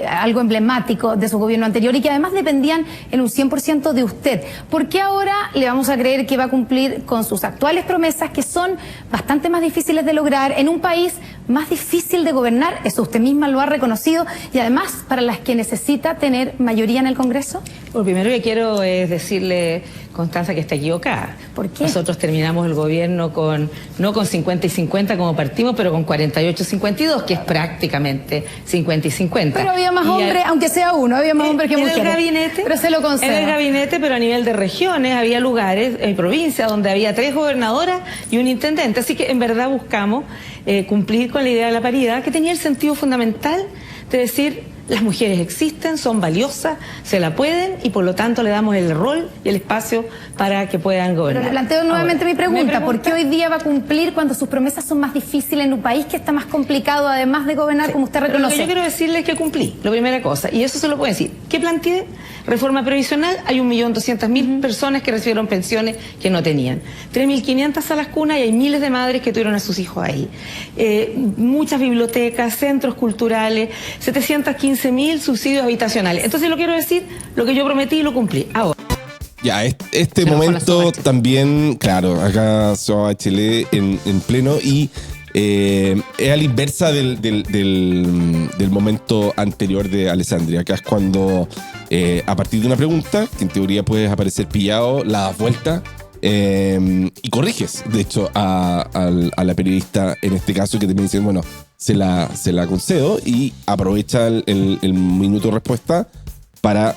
S19: algo emblemático de su gobierno anterior y que además dependían en un 100% de usted, ¿por qué ahora le vamos a creer que va a cumplir con sus actuales promesas, que son bastante más difíciles de lograr en un país más difícil de gobernar? Eso usted misma lo ha reconocido, y además para las que necesita tener mayoría en el Congreso.
S20: Lo primero que quiero es decirle, Constanza, que está equivocada.
S19: ¿Por qué?
S20: Nosotros terminamos el gobierno no con 50 y 50 como partimos, pero con 48-52, que es prácticamente 50 y 50.
S19: Pero había más hombres, aunque sea uno, había más hombres que mujeres.
S20: En el gabinete,
S19: pero se lo concedo.
S20: En el gabinete, pero a nivel de regiones, había lugares, en provincias, donde había 3 gobernadoras y un intendente. Así que en verdad buscamos cumplir con la idea de la paridad, que tenía el sentido fundamental de decir: las mujeres existen, son valiosas, se la pueden, y por lo tanto le damos el rol y el espacio para que puedan gobernar.
S19: Pero le planteo nuevamente mi pregunta. ¿Por qué hoy día va a cumplir cuando sus promesas son más difíciles en un país que está más complicado, además de gobernar, como usted reconoce?
S20: Lo que yo quiero decirle es que cumplí, la primera cosa, y eso se lo puedo decir. ¿Qué planteé? Reforma previsional. Hay 1.200.000 personas que recibieron pensiones que no tenían. 3.500 salas cunas, y hay miles de madres que tuvieron a sus hijos ahí. Muchas bibliotecas, centros culturales, 715.000 subsidios habitacionales. Entonces lo quiero decir, lo que yo prometí y lo cumplí. Ahora.
S7: Ya, este momento también, claro, acá Soa Bachelet en pleno, y es a la inversa del momento anterior de Alessandria. Acá es cuando, a partir de una pregunta, que en teoría puedes aparecer pillado, la das vuelta y corriges, de hecho, a la periodista, en este caso, que te me dicen, bueno, se la concedo, y aprovecha el minuto de respuesta para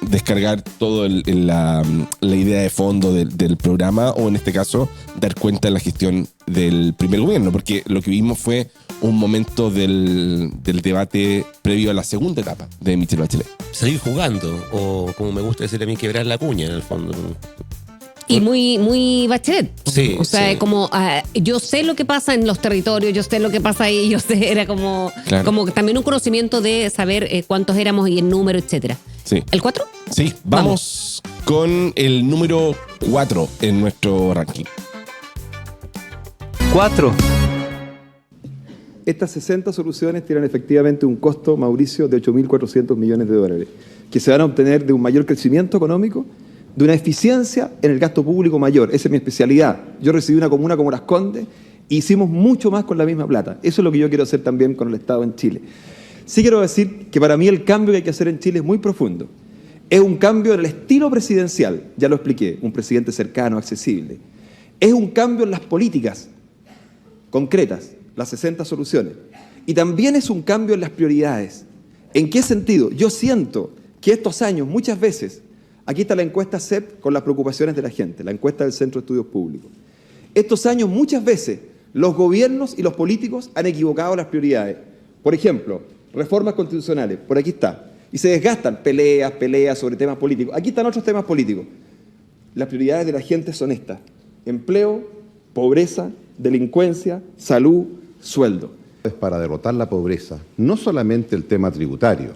S7: descargar todo la idea de fondo del programa, o en este caso dar cuenta de la gestión del primer gobierno, porque lo que vimos fue un momento del debate previo a la segunda etapa de Michelle Bachelet.
S8: Salir jugando, o como me gusta decir a mí, quebrar la cuña en el fondo.
S6: Y muy Bachelet.
S8: Sí,
S6: o sea,
S8: sí.
S6: como yo sé lo que pasa en los territorios, yo sé lo que pasa ahí, yo sé, era como,
S7: Claro.
S6: como también un conocimiento de saber cuántos éramos y el número, etcétera.
S7: Sí.
S6: ¿El 4?
S7: Sí, vamos con el número 4 en nuestro ranking.
S16: 4.
S21: Estas 60 soluciones tienen efectivamente un costo, Mauricio, de 8.400 millones de dólares, que se van a obtener de un mayor crecimiento económico, de una eficiencia en el gasto público mayor. Esa es mi especialidad. Yo recibí una comuna como Las Condes e hicimos mucho más con la misma plata. Eso es lo que yo quiero hacer también con el Estado en Chile. Sí quiero decir que para mí el cambio que hay que hacer en Chile es muy profundo. Es un cambio en el estilo presidencial, ya lo expliqué, un presidente cercano, accesible. Es un cambio en las políticas concretas, las 60 soluciones. Y también es un cambio en las prioridades. ¿En qué sentido? Yo siento que estos años, muchas veces, aquí está la encuesta CEP con las preocupaciones de la gente, la encuesta del Centro de Estudios Públicos. Estos años, muchas veces, los gobiernos y los políticos han equivocado las prioridades. Por ejemplo, reformas constitucionales, por aquí está. Y se desgastan peleas sobre temas políticos. Aquí están otros temas políticos. Las prioridades de la gente son estas: empleo, pobreza, delincuencia, salud, sueldo.
S22: Para derrotar la pobreza, no solamente el tema tributario.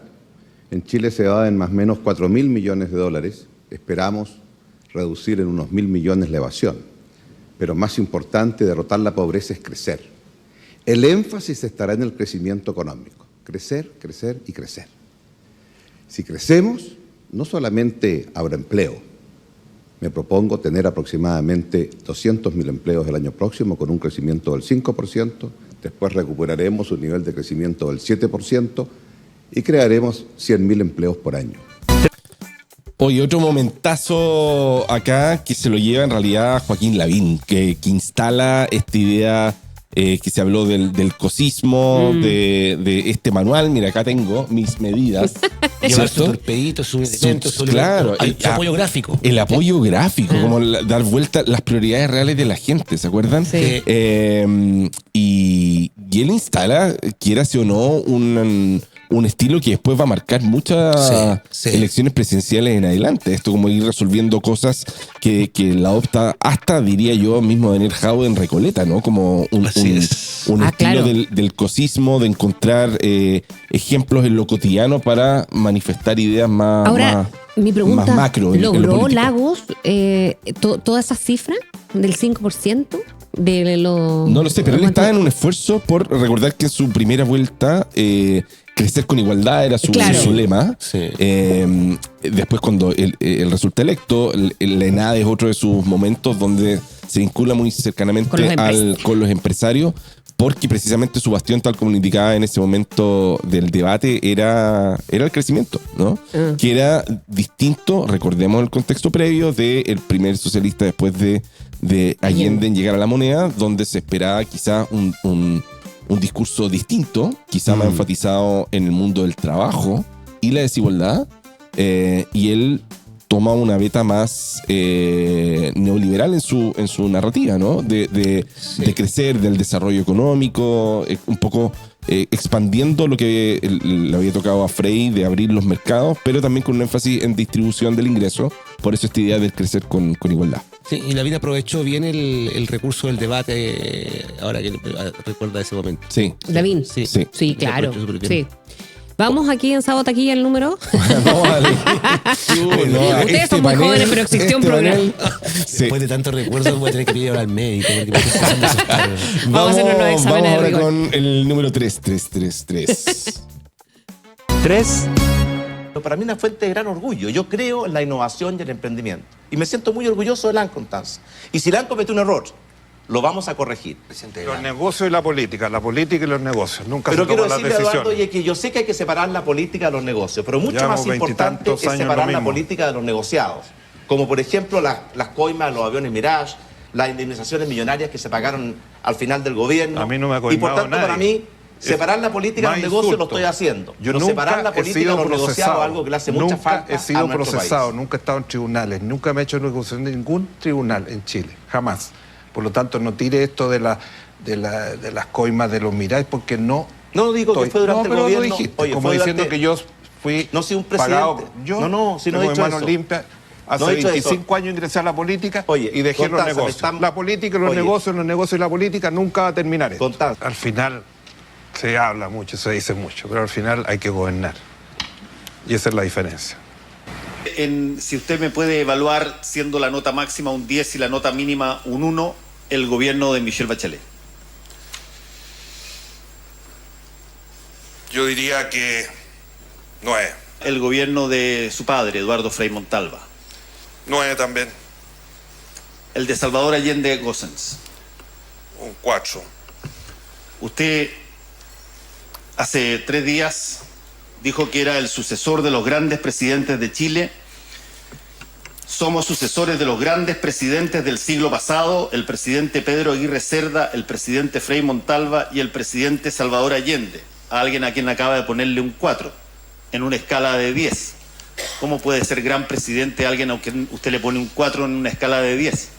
S22: En Chile se va en más o menos 4.000 millones de dólares. Esperamos reducir en unos 1.000 millones la evasión. Pero más importante, derrotar la pobreza es crecer. El énfasis estará en el crecimiento económico. Crecer, crecer y crecer. Si crecemos, no solamente habrá empleo. Me propongo tener aproximadamente 200.000 empleos el año próximo con un crecimiento del 5%. Después recuperaremos un nivel de crecimiento del 7% y crearemos 100.000 empleos por año.
S7: Hoy otro momentazo acá que se lo lleva en realidad Joaquín Lavín, que instala esta idea que se habló del cosismo, de este manual. Mira, acá tengo mis medidas.
S8: Llevar su torpedito, su elemento, su apoyo gráfico.
S7: El apoyo gráfico, como dar vuelta las prioridades reales de la gente, ¿se acuerdan?
S6: Sí.
S7: Y él instala, quieras o no, un estilo que después va a marcar muchas elecciones presidenciales en adelante. Esto como ir resolviendo cosas que la adopta hasta, diría yo, mismo Daniel Jadwe en Recoleta, ¿no? Como un estilo
S6: claro.
S7: del cosismo, de encontrar ejemplos en lo cotidiano para manifestar ideas más,
S6: Ahora, mi pregunta,
S7: más macro.
S6: ¿logró Lagos toda esa cifra del 5%?
S7: No lo sé, pero él estaba en un esfuerzo por recordar que en su primera vuelta crecer con igualdad era su lema. Sí. Después, cuando él resulta electo, la ENADE es otro de sus momentos donde se vincula muy cercanamente con los empresarios, porque precisamente su bastión, tal como indicaba en ese momento del debate, era el crecimiento, ¿no? Que era distinto, recordemos el contexto previo, del primer socialista después de Allende en llegar a la moneda, donde se esperaba quizá un discurso distinto, quizá más enfatizado en el mundo del trabajo y la desigualdad, y él toma una beta más neoliberal en su narrativa, ¿no? De crecer, del desarrollo económico, un poco expandiendo lo que le había tocado a Frei de abrir los mercados, pero también con un énfasis en distribución del ingreso. Por eso esta idea de crecer con igualdad.
S8: Sí, y Lavín aprovechó bien el recurso del debate, ahora que recuerda ese momento.
S7: Sí.
S6: Lavín. Sí, claro. Sí. Vamos aquí en Sábado Taquilla el número.
S7: Vamos a ver.
S6: Ustedes son muy jóvenes, pero existió un programa.
S8: Después de tantos recuerdos voy a tener que ir al médico.
S6: Vamos a hacer unos exámenes.
S7: Vamos ahora con el número 3333.
S2: 3. Para mí es una fuente de gran orgullo. Yo creo en la innovación y el emprendimiento. Y me siento muy orgulloso de LAN, Constanza. Y si LAN cometió un error, lo vamos a corregir.
S4: Los negocios y la política y los negocios. Nunca
S2: pero
S4: se
S2: quiero
S4: toman las
S2: decirle,
S4: decisiones.
S2: Eduardo, que yo sé que hay que separar la política de los negocios, pero mucho más importante es separar la política de los negociados. Como por ejemplo las coimas, los aviones Mirage, las indemnizaciones millonarias que se pagaron al final del gobierno.
S4: A mí no me ha coimado
S2: y por tanto,
S4: nadie.
S2: para mí, separar la política de los negocios lo estoy haciendo.
S4: Yo
S2: no separar la política de los negociados, algo que le hace mucha falta
S4: Nunca he sido
S2: a nuestro
S4: procesado,
S2: país.
S4: nunca he estado en tribunales, nunca me he hecho negociación de ningún tribunal en Chile, jamás. Por lo tanto, no tire esto de las coimas de los Mirage, porque no...
S2: No digo que fue durante el gobierno.
S4: Lo dijiste,
S2: Oye,
S4: como diciendo que yo fui
S2: un presidente.
S4: pagado. Yo
S2: si no he
S4: tengo
S2: dicho
S4: manos
S2: eso.
S4: limpias. Hace 25 años ingresé a la política y dejé los negocios. La política y los negocios y la política nunca va a terminar esto. Al final se habla mucho, se dice mucho, pero al final hay que gobernar. Y esa es la diferencia.
S23: Si usted me puede evaluar, siendo la nota máxima un 10 y la nota mínima un 1, el gobierno de Michelle Bachelet.
S4: Yo diría que 9.
S23: El gobierno de su padre, Eduardo Frei Montalva.
S4: 9 también.
S23: El de Salvador Allende Gossens.
S4: Un 4.
S23: Usted hace 3 días dijo que era el sucesor de los grandes presidentes de Chile. Somos sucesores de los grandes presidentes del siglo pasado, el presidente Pedro Aguirre Cerda, el presidente Frei Montalva y el presidente Salvador Allende. A alguien a quien acaba de ponerle un 4 en una escala de 10. ¿Cómo puede ser gran presidente alguien a quien usted le pone un 4 en una escala de 10?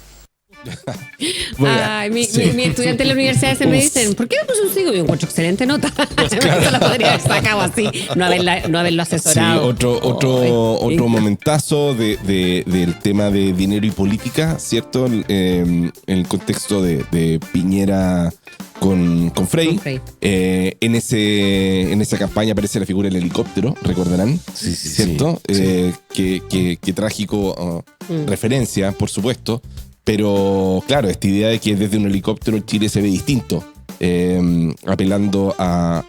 S6: Ay, mi estudiante en la universidad me dicen, ¿por qué me puse un 5? Y yo encuentro excelente nota. Eso lo podría haber sacado así, no haberlo asesorado.
S7: Sí, otro momentazo del tema de dinero y política, ¿cierto? En el contexto de Piñera con Frei. En esa campaña aparece la figura del helicóptero, recordarán, ¿cierto?
S8: Sí.
S7: Qué trágico referencia, por supuesto. Pero claro, esta idea de que desde un helicóptero Chile se ve distinto, apelando a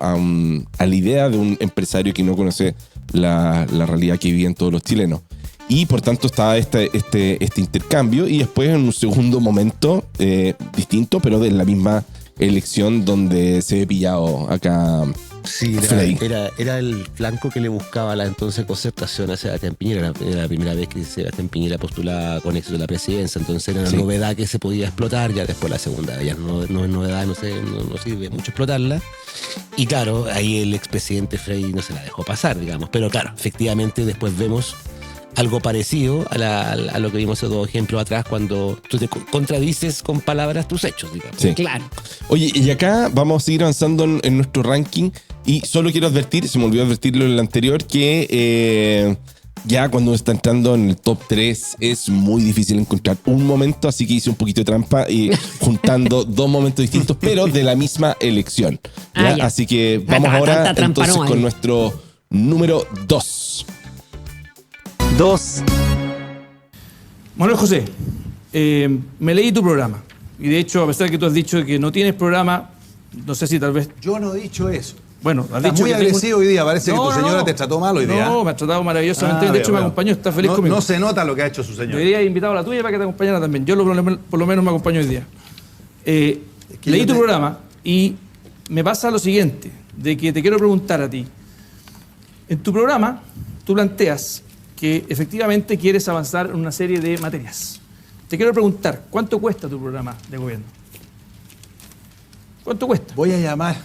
S7: la idea de un empresario que no conoce la realidad que viven todos los chilenos. Y por tanto está este intercambio, y después en un segundo momento distinto, pero de la misma elección donde se ve pillado acá
S8: Sí, era el flanco que le buscaba la entonces concertación a Sebastián Piñera. Era la primera vez que Sebastián Piñera postulaba con éxito a la presidencia, entonces era una novedad que se podía explotar. Ya después la segunda ya no es novedad, no sirve mucho explotarla. Y claro, ahí el expresidente Frey no se la dejó pasar, digamos. Pero claro, efectivamente después vemos algo parecido a lo que vimos en 2 ejemplos atrás, cuando tú te contradices con palabras tus hechos, digamos.
S7: Sí.
S6: Claro.
S7: Oye, y acá vamos a seguir avanzando en nuestro ranking, y solo quiero advertir, se me olvidó advertirlo en el anterior, que ya cuando está entrando en el top 3 es muy difícil encontrar un momento, así que hice un poquito de trampa y juntando 2 momentos distintos, pero de la misma elección. ¿ya? Así que vamos ahora entonces con nuestro número 2.
S16: 2.
S5: Manuel José, me leí tu programa. Y de hecho, a pesar de que tú has dicho que no tienes programa, no sé si tal vez...
S9: Yo no he dicho eso.
S5: Bueno, has
S9: dicho
S5: muy
S9: que agresivo hoy día. Parece que tu señora te trató mal hoy día.
S5: No, me ha tratado maravillosamente. De hecho, me acompañó, está feliz conmigo.
S9: No se nota lo que ha hecho su señora.
S5: Debería haber invitado a la tuya para que te acompañara también. Yo por lo menos me acompaño hoy día. Leí tu programa y me pasa lo siguiente, de que te quiero preguntar a ti. En tu programa, tú planteas que efectivamente quieres avanzar en una serie de materias. Te quiero preguntar, ¿cuánto cuesta tu programa de gobierno? ¿Cuánto cuesta?
S9: Voy a llamar.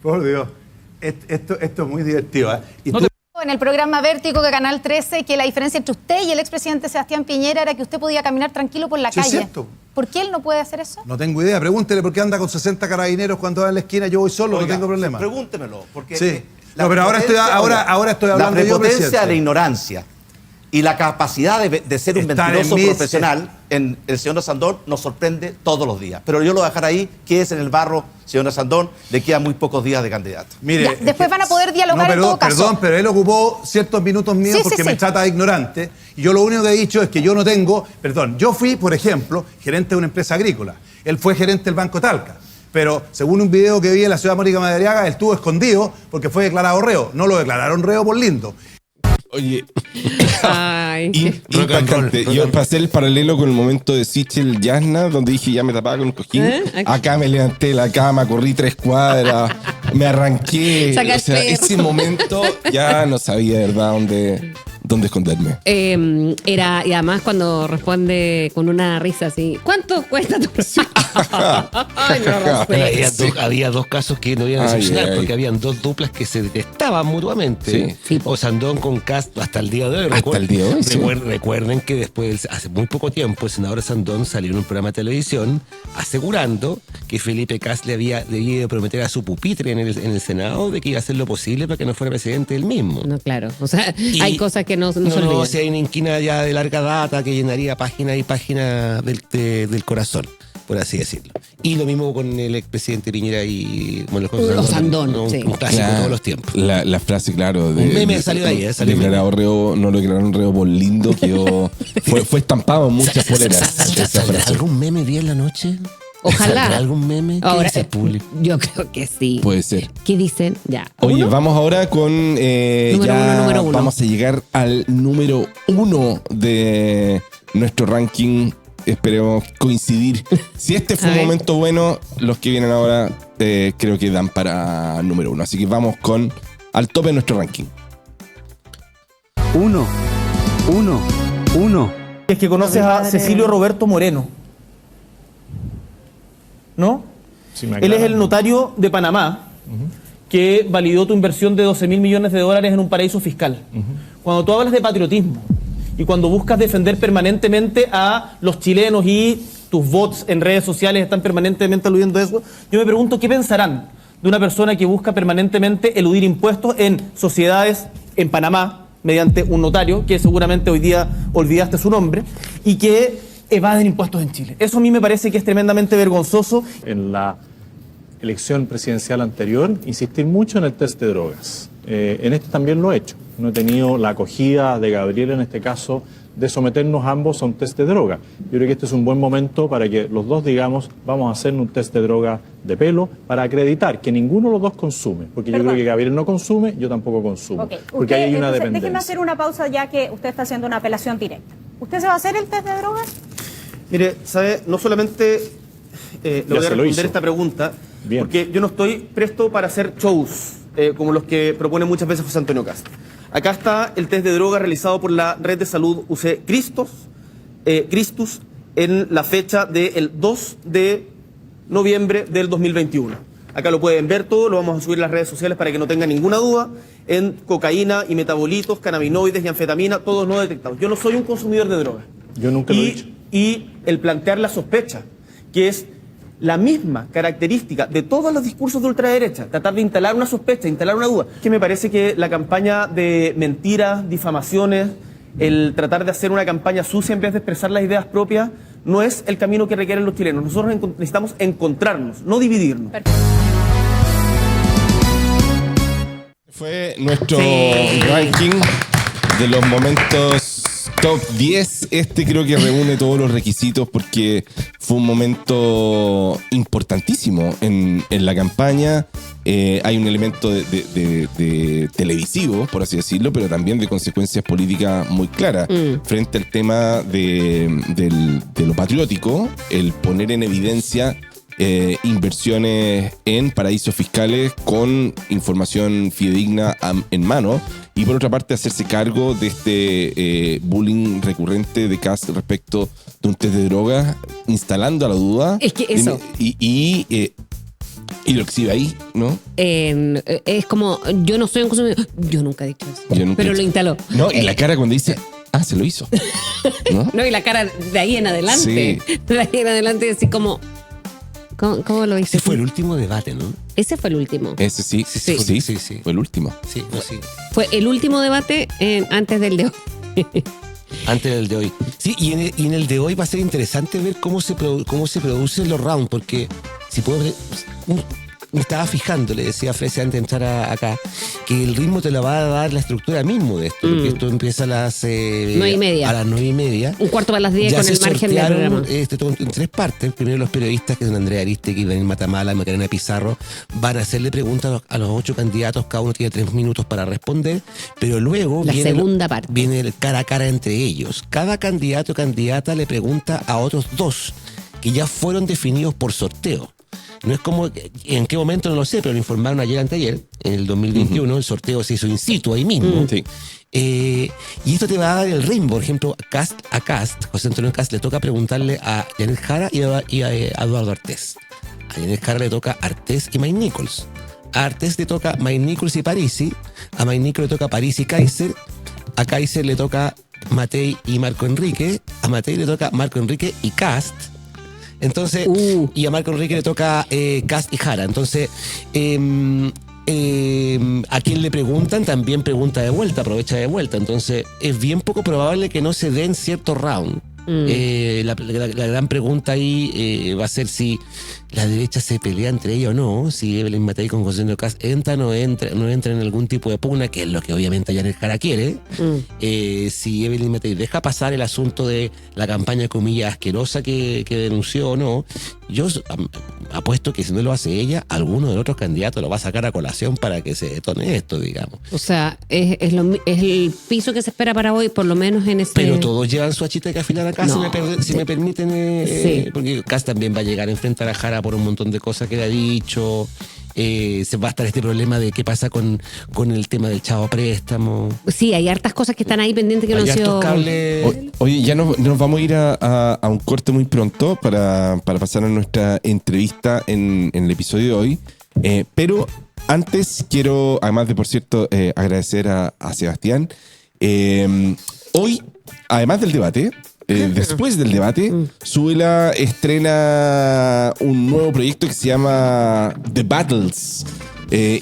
S9: Por Dios, esto es muy divertido. ¿Y tú?
S19: En el programa Vértigo de Canal 13, que la diferencia entre usted y el expresidente Sebastián Piñera era que usted podía caminar tranquilo por la calle.
S9: Es cierto.
S19: ¿Por qué él no puede hacer eso?
S9: No tengo idea. Pregúntele por qué anda con 60 carabineros cuando va en la esquina. Yo voy solo, no tengo problema.
S2: Pregúntemelo, porque...
S9: Sí. No, pero ahora estoy hablando
S2: de
S9: yo,
S2: la prepotencia
S9: presidente.
S2: de la ignorancia y la capacidad de ser un mentiroso profesional en el señor Sandón nos sorprende todos los días. Pero yo lo voy a dejar ahí, que es en el barro, señor Sandón, le quedan muy pocos días de candidato.
S9: Mire,
S19: ya, después van a poder dialogar en todo caso.
S9: Perdón, pero él ocupó ciertos minutos míos porque me trata de ignorante. Y yo lo único que he dicho es que yo no tengo... Perdón, yo fui, por ejemplo, gerente de una empresa agrícola. Él fue gerente del Banco Talca. Pero según un video que vi en la ciudad de Mónica Madariaga, él estuvo escondido porque fue declarado reo. No lo declararon reo por lindo.
S7: Oye, impactante. Yo pasé el paralelo con el momento de Sichel Yasna, donde dije ya me tapaba con un cojín. Acá me levanté de la cama, corrí 3 cuadras, me arranqué. O sea, ese momento ya no sabía de verdad dónde esconderme.
S6: Era, y además cuando responde con una risa así, ¿cuánto cuesta tu Ay, no,
S8: había 2 casos que no iban a solucionar porque habían 2 duplas que se detestaban mutuamente.
S6: Sí.
S8: O Sandón con Cast hasta el día de hoy. Recuerden que después, hace muy poco tiempo, el senador Sandón salió en un programa de televisión asegurando que Felipe Cast le había debido prometer a su pupitre en el Senado de que iba a hacer lo posible para que no fuera presidente él mismo.
S6: No, claro. O sea, hay cosas que no se olvidan.
S8: No, si hay una inquina ya de larga data que llenaría página y página del corazón, por así decirlo. Y lo mismo con el expresidente Piñera y
S6: Sandón.
S8: Un clásico de todos los tiempos.
S7: La frase, claro.
S8: Un meme salió de ahí.
S7: Declarado reo, no lo declararon reo por lindo, que fue estampado en muchas poleras.
S8: ¿Algún meme vi en la noche?
S6: Ojalá.
S8: ¿Algún meme?
S6: Ahora, yo creo que sí.
S7: Puede ser.
S6: ¿Qué dicen? Ya.
S7: Oye, vamos ahora con...
S6: número uno.
S7: Vamos a llegar al número 1 de nuestro ranking. Esperemos coincidir. Si este fue un momento bueno, los que vienen ahora creo que dan para número 1. Así que vamos al tope de nuestro ranking.
S16: 1.
S5: Es que conoces a Cecilio Roberto Moreno, ¿no? Él es el notario de Panamá que validó tu inversión de $12.000 millones en un paraíso fiscal. Cuando tú hablas de patriotismo y cuando buscas defender permanentemente a los chilenos y tus bots en redes sociales están permanentemente aludiendo a eso, yo me pregunto qué pensarán de una persona que busca permanentemente eludir impuestos en sociedades en Panamá mediante un notario, que seguramente hoy día olvidaste su nombre, y que evaden impuestos en Chile. Eso a mí me parece que es tremendamente vergonzoso.
S11: En la elección presidencial anterior, insistir mucho en el test de drogas. En este también lo he hecho. No he tenido la acogida de Gabriel en este caso de someternos ambos a un test de droga. Yo creo que este es un buen momento para que los dos digamos, vamos a hacer un test de droga de pelo para acreditar que ninguno de los dos consume. Porque yo creo que Gabriel no consume, yo tampoco consumo. Porque ahí hay una dependencia.
S24: Déjeme hacer una pausa ya que usted está haciendo una apelación directa. ¿Usted se va a hacer el test de drogas?
S5: Mire, ¿sabe? No solamente le voy a responder esta pregunta. Bien. Porque yo no estoy presto para hacer shows como los que propone muchas veces José Antonio Kast. Acá está el test de droga realizado por la red de salud UC Christus en la fecha del 2 de noviembre del 2021. Acá lo pueden ver todo, lo vamos a subir a las redes sociales para que no tengan ninguna duda, en cocaína y metabolitos, cannabinoides y anfetamina, todos no detectados. Yo no soy un consumidor de drogas.
S11: Yo nunca lo he dicho.
S5: Y el plantear la sospecha, que es la misma característica de todos los discursos de ultraderecha, tratar de instalar una sospecha, instalar una duda, que me parece que la campaña de mentiras, difamaciones, el tratar de hacer una campaña sucia en vez de expresar las ideas propias, no es el camino que requieren los chilenos. Nosotros necesitamos encontrarnos, no dividirnos.
S7: Fue nuestro ranking de los momentos top 10. Creo que reúne todos los requisitos porque fue un momento importantísimo en la campaña. Hay un elemento de televisivo, por así decirlo, pero también de consecuencias políticas muy claras. Frente al tema de lo patriótico, el poner en evidencia inversiones en paraísos fiscales con información fidedigna en mano, y por otra parte hacerse cargo de este bullying recurrente de Kast respecto de un test de drogas, instalando la duda.
S6: Es que eso.
S7: Y lo exhibe ahí, ¿no?
S6: Es como, yo no soy un consumidor. Yo nunca he dicho eso. Pero lo instaló.
S7: No, y la cara cuando dice, se lo hizo.
S6: ¿No? Y la cara de ahí en adelante. Sí. De ahí en adelante, así como... ¿Cómo lo hice?
S8: Ese fue el último debate, ¿no?
S6: Ese fue el último.
S7: Ese sí. Fue el último.
S8: Sí.
S6: Fue el último debate antes del de hoy.
S8: Antes del de hoy. Sí, y en el de hoy va a ser interesante ver cómo se producen los rounds, porque si puedo ver, me estaba fijando, le decía a Frese antes de entrar acá, que el ritmo te lo va a dar la estructura mismo de esto, porque esto empieza a las
S6: 9:30.
S8: A las 9:30.
S6: Un cuarto para las 10
S8: ya
S6: con el margen del programa.
S8: Todo en tres partes. Primero los periodistas, que son Andrea Aristegui, Daniel Matamala, Macarena Pizarro, van a hacerle preguntas a los 8 candidatos, cada uno tiene 3 minutos para responder, pero luego viene el cara a cara entre ellos. Cada candidato o candidata le pregunta a otros 2 que ya fueron definidos por sorteo. No es como, en qué momento no lo sé, pero lo informaron anteayer, en el 2021, el sorteo se hizo in situ ahí mismo.
S7: Sí.
S8: Y esto te va a dar el ritmo. Por ejemplo, a Kast, José Antonio Kast, le toca preguntarle a Janet Jara y a Eduardo Artés. A Janet Jara le toca Artés y Mike Nichols. A Artés le toca Mike Nichols y Parisi. A Mike Nichols le toca Parisi y Kaiser. A Kaiser le toca Matei y Marco Enrique. A Matei le toca Marco Enrique y Kast. Entonces, y a Marco Enrique le toca Kast y Jara. Entonces, a quien le preguntan también pregunta de vuelta, aprovecha de vuelta. Entonces, es bien poco probable que no se den ciertos rounds. La gran pregunta ahí va a ser si la derecha se pelea entre ellos o no, si Evelyn Matei con José Antonio Kast entra o no entra en algún tipo de pugna, que es lo que obviamente Janet Jara quiere. Si Evelyn Matei deja pasar el asunto de la campaña de comillas asquerosa que denunció o no, yo apuesto que si no lo hace ella, alguno de los otros candidatos lo va a sacar a colación para que se detone esto, digamos.
S6: O sea, es el piso que se espera para hoy, por lo menos en ese...
S8: Pero todos llevan su hachita que afilar acá,
S6: no,
S8: si me permiten,
S6: sí.
S8: Porque Kast también va a llegar a enfrentar a Jara por un montón de cosas que le ha dicho. Se va a estar este problema de qué pasa con el tema del chavo préstamo.
S6: Sí, hay hartas cosas que están ahí pendientes que no han sido...
S7: Oye, ya nos vamos a ir a un corte muy pronto para pasar a nuestra entrevista en el episodio de hoy. Pero antes quiero, además de, por cierto, agradecer a Sebastián. Hoy, además del debate... después del debate, Zuela estrena un nuevo proyecto que se llama The Battles,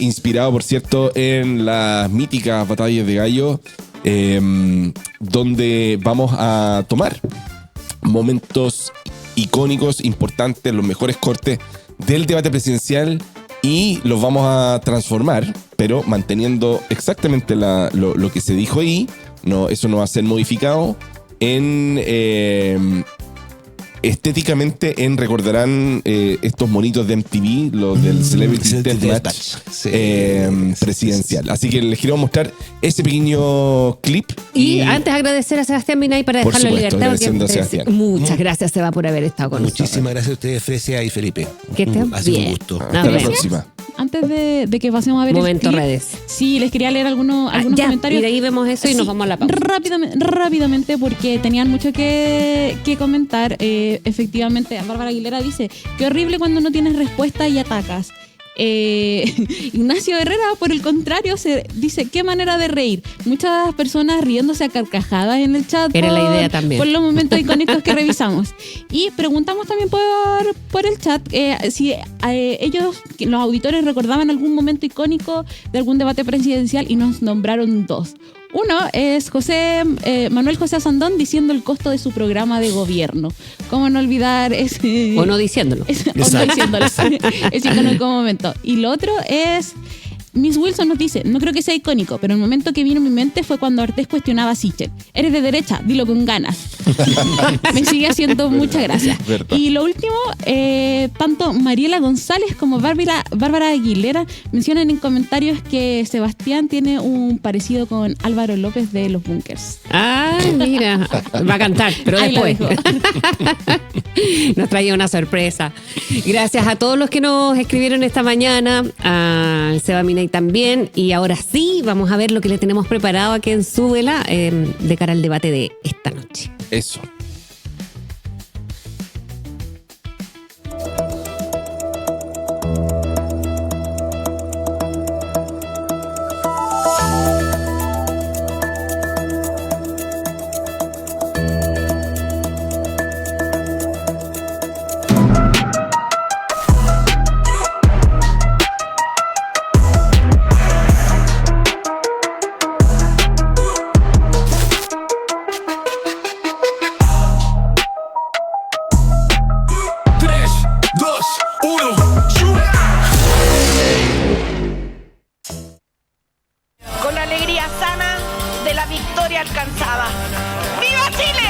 S7: inspirado, por cierto, en las míticas batallas de gallo, donde vamos a tomar momentos icónicos, importantes, los mejores cortes del debate presidencial y los vamos a transformar, pero manteniendo exactamente lo que se dijo ahí. No, eso no va a ser modificado en estéticamente recordarán estos monitos de MTV, los del Celebrity Deathmatch presidencial. Así que les quiero mostrar ese pequeño clip.
S6: Y antes agradecer a Sebastián Binay para dejarlo en libertad. Muchas gracias, Seba, por haber estado con nosotros.
S8: Muchísimas gracias a ustedes, Fresia y Felipe.
S6: Que estén
S8: ha sido
S6: bien.
S8: un gusto.
S7: Hasta la próxima.
S1: Antes de que pasemos a ver
S6: Momento
S1: el clip,
S6: redes.
S1: Sí, les quería leer algunos comentarios.
S6: Y de ahí vemos eso y nos vamos a la pausa.
S1: Rápidamente, porque tenían mucho que comentar. Efectivamente, Bárbara Aguilera dice: qué horrible cuando no tienes respuesta y atacas. Ignacio Herrera, por el contrario, dice: qué manera de reír. Muchas personas riéndose a carcajadas en el chat.
S6: Era la idea también.
S1: Por los momentos icónicos que revisamos. Y preguntamos también por el chat si ellos, los auditores, recordaban algún momento icónico de algún debate presidencial, y nos nombraron dos. Uno es Manuel José Asandón diciendo el costo de su programa de gobierno. ¿Cómo no olvidar ese...
S6: O no diciéndolo.
S1: Ese icónico momento. Y lo otro es... Miss Wilson nos dice: no creo que sea icónico, pero el momento que vino a mi mente fue cuando Artés cuestionaba a Sichel. Eres de derecha, dilo con ganas. Me sigue haciendo mucha gracia. Y lo último, tanto Mariela González como Bárbara Aguilera mencionan en comentarios que Sebastián tiene un parecido con Álvaro López de Los Bunkers.
S6: Ay, mira, va a cantar, pero después nos traía una sorpresa. Gracias a todos los que nos escribieron esta mañana, a Seba Binay también, y ahora sí vamos a ver lo que le tenemos preparado aquí en Súbela de cara al debate de esta noche.
S7: Eso.
S3: Con la alegría sana de la victoria alcanzada. ¡Viva Chile!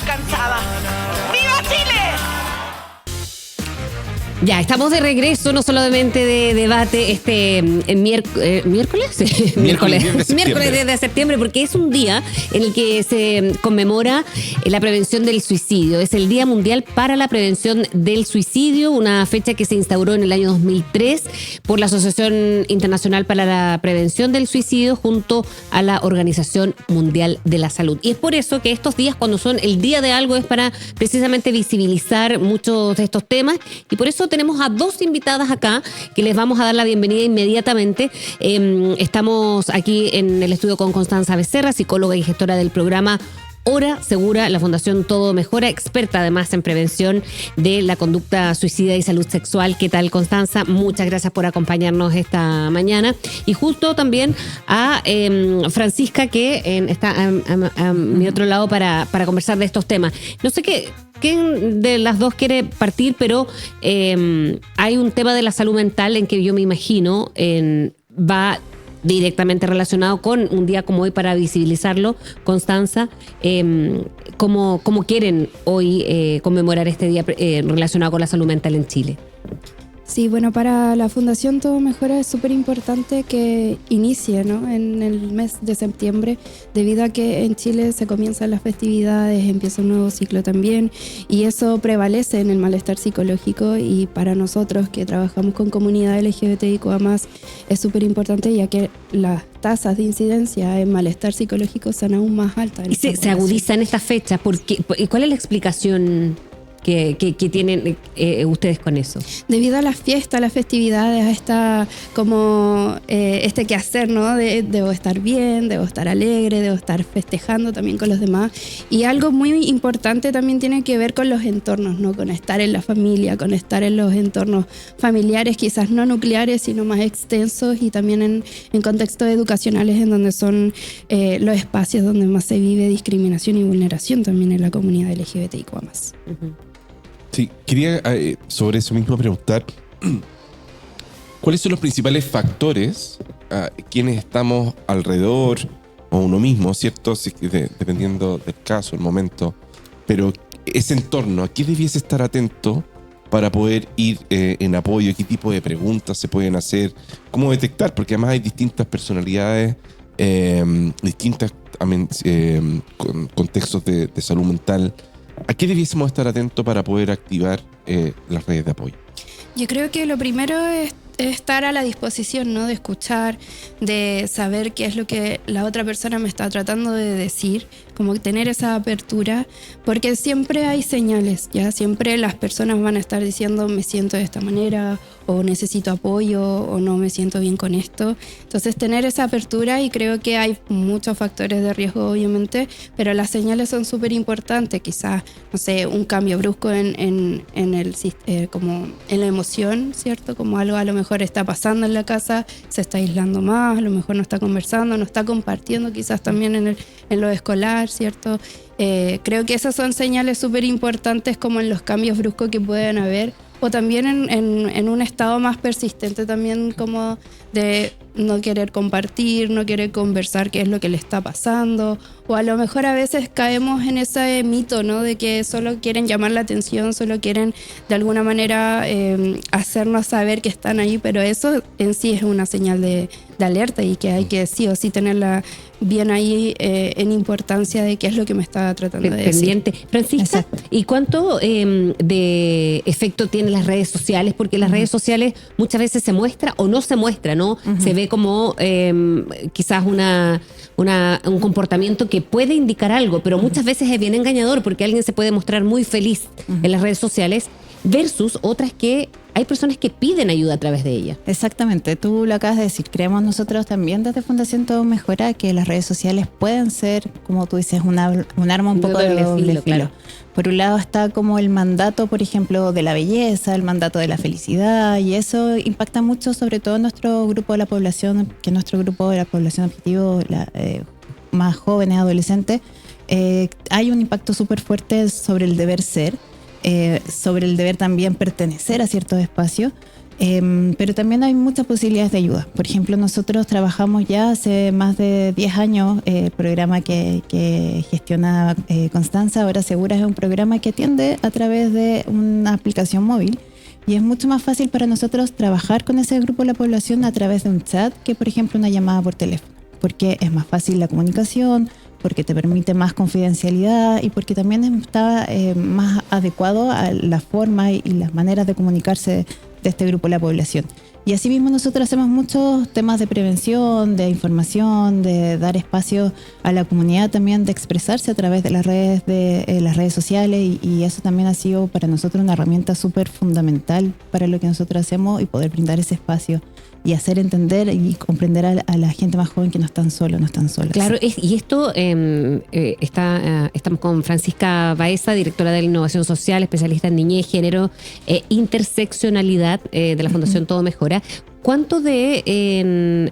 S3: alcanzada. ¡Viva Chile!
S6: Ya, estamos de regreso, no solamente de debate miércoles 10 de septiembre, porque es un día en el que se conmemora la prevención del suicidio. Es el Día Mundial para la Prevención del Suicidio, una fecha que se instauró en el año 2003 por la Asociación Internacional para la Prevención del Suicidio junto a la Organización Mundial de la Salud. Y es por eso que estos días, cuando son el día de algo, es para precisamente visibilizar muchos de estos temas, y por eso tenemos a dos invitadas acá que les vamos a dar la bienvenida inmediatamente. Estamos aquí en el estudio con Constanza Becerra, psicóloga y gestora del programa Hora Segura, la Fundación Todo Mejora, experta además en prevención de la conducta suicida y salud sexual. ¿Qué tal, Constanza? Muchas gracias por acompañarnos esta mañana. Y justo también a Francisca, que está a mi otro lado para conversar de estos temas. No sé qué de las dos quiere partir, pero hay un tema de la salud mental en que yo me imagino va directamente relacionado con un día como hoy para visibilizarlo. Constanza, ¿cómo quieren hoy conmemorar este día relacionado con la salud mental en Chile?
S10: Sí, bueno, para la Fundación Todo Mejora es súper importante que inicie, ¿no?, en el mes de septiembre, debido a que en Chile se comienzan las festividades, empieza un nuevo ciclo también, y eso prevalece en el malestar psicológico, y para nosotros que trabajamos con comunidad LGBTIQA+, es súper importante, ya que las tasas de incidencia en malestar psicológico son aún más altas.
S6: Y se agudizan estas fechas. ¿Cuál es la explicación que tienen ustedes con eso?
S10: Debido a las fiestas, las festividades, a esta como este quehacer, ¿no? Debo estar bien, debo estar alegre, debo estar festejando también con los demás. Y algo muy importante también tiene que ver con los entornos, ¿no? Con estar en la familia, con estar en los entornos familiares, quizás no nucleares, sino más extensos, y también en contextos educacionales, en donde son los espacios donde más se vive discriminación y vulneración también en la comunidad LGBTIQA+. Uh-huh.
S7: Sí, quería sobre eso mismo preguntar, ¿cuáles son los principales factores quienes estamos alrededor o uno mismo, ¿cierto? Dependiendo del caso, el momento, pero ese entorno, ¿a qué debiese estar atento para poder ir en apoyo? ¿Qué tipo de preguntas se pueden hacer? ¿Cómo detectar? Porque además hay distintas personalidades, distintos contextos de salud mental. ¿A qué debiésemos estar atentos para poder activar las redes de apoyo?
S10: Yo creo que lo primero es estar a la disposición, ¿no? De escuchar, de saber qué es lo que la otra persona me está tratando de decir, como tener esa apertura, porque siempre hay señales, ya siempre las personas van a estar diciendo me siento de esta manera, o necesito apoyo, o no me siento bien con esto. Entonces tener esa apertura, y creo que hay muchos factores de riesgo obviamente, pero las señales son súper importantes. Quizás, no sé, un cambio brusco en como en la emoción, ¿cierto? Como algo a lo mejor está pasando en la casa, se está aislando más, a lo mejor no está conversando, no está compartiendo quizás también en lo escolar, ¿cierto? Creo que esas son señales súper importantes, como en los cambios bruscos que pueden haber, o también en un estado más persistente también, como de no querer compartir, no querer conversar qué es lo que le está pasando, o a lo mejor a veces caemos en ese mito, ¿no? De que solo quieren llamar la atención, solo quieren de alguna manera hacernos saber que están ahí, pero eso en sí es una señal de alerta, y que hay que sí o sí tenerla bien ahí en importancia de qué es lo que me está tratando de decir.
S6: Pendiente. Francisca, ¿y cuánto de efecto tienen las redes sociales? Porque las redes sociales muchas veces se muestra o no se muestra, ¿no? Se ve como quizás un comportamiento que puede indicar algo, pero muchas veces es bien engañador, porque alguien se puede mostrar muy feliz en las redes sociales versus otras que hay personas que piden ayuda a través de ella.
S12: Exactamente, tú lo acabas de decir. Creemos nosotros también desde Fundación Todo Mejora que las redes sociales pueden ser, como tú dices, un arma un poco de doble filo. Claro. Por un lado está como el mandato, por ejemplo, de la belleza, el mandato de la felicidad, y eso impacta mucho, sobre todo en nuestro grupo de la población, que es nuestro grupo de la población objetivo, más jóvenes, adolescentes. Hay un impacto súper fuerte sobre el deber ser, sobre el deber también pertenecer a ciertos espacios, Pero también hay muchas posibilidades de ayuda. Por ejemplo, nosotros trabajamos ya hace más de 10 años, el programa que gestiona Constanza, Hora Segura, es un programa que atiende a través de una aplicación móvil. Y es mucho más fácil para nosotros trabajar con ese grupo de la población a través de un chat que, por ejemplo, una llamada por teléfono. Porque es más fácil la comunicación, porque te permite más confidencialidad y porque también está más adecuado a la forma y las maneras de comunicarse de este grupo de la población. Y así mismo nosotros hacemos muchos temas de prevención, de información, de dar espacio a la comunidad también, de expresarse a través de las redes sociales y eso también ha sido para nosotros una herramienta súper fundamental para lo que nosotros hacemos y poder brindar ese espacio y hacer entender y comprender a la gente más joven que no están solos, no están solas.
S6: Claro, y esto estamos con Francisca Baeza, directora de la Innovación Social, especialista en niñez, género, interseccionalidad de la Fundación Todo Mejora. ¿Cuánto de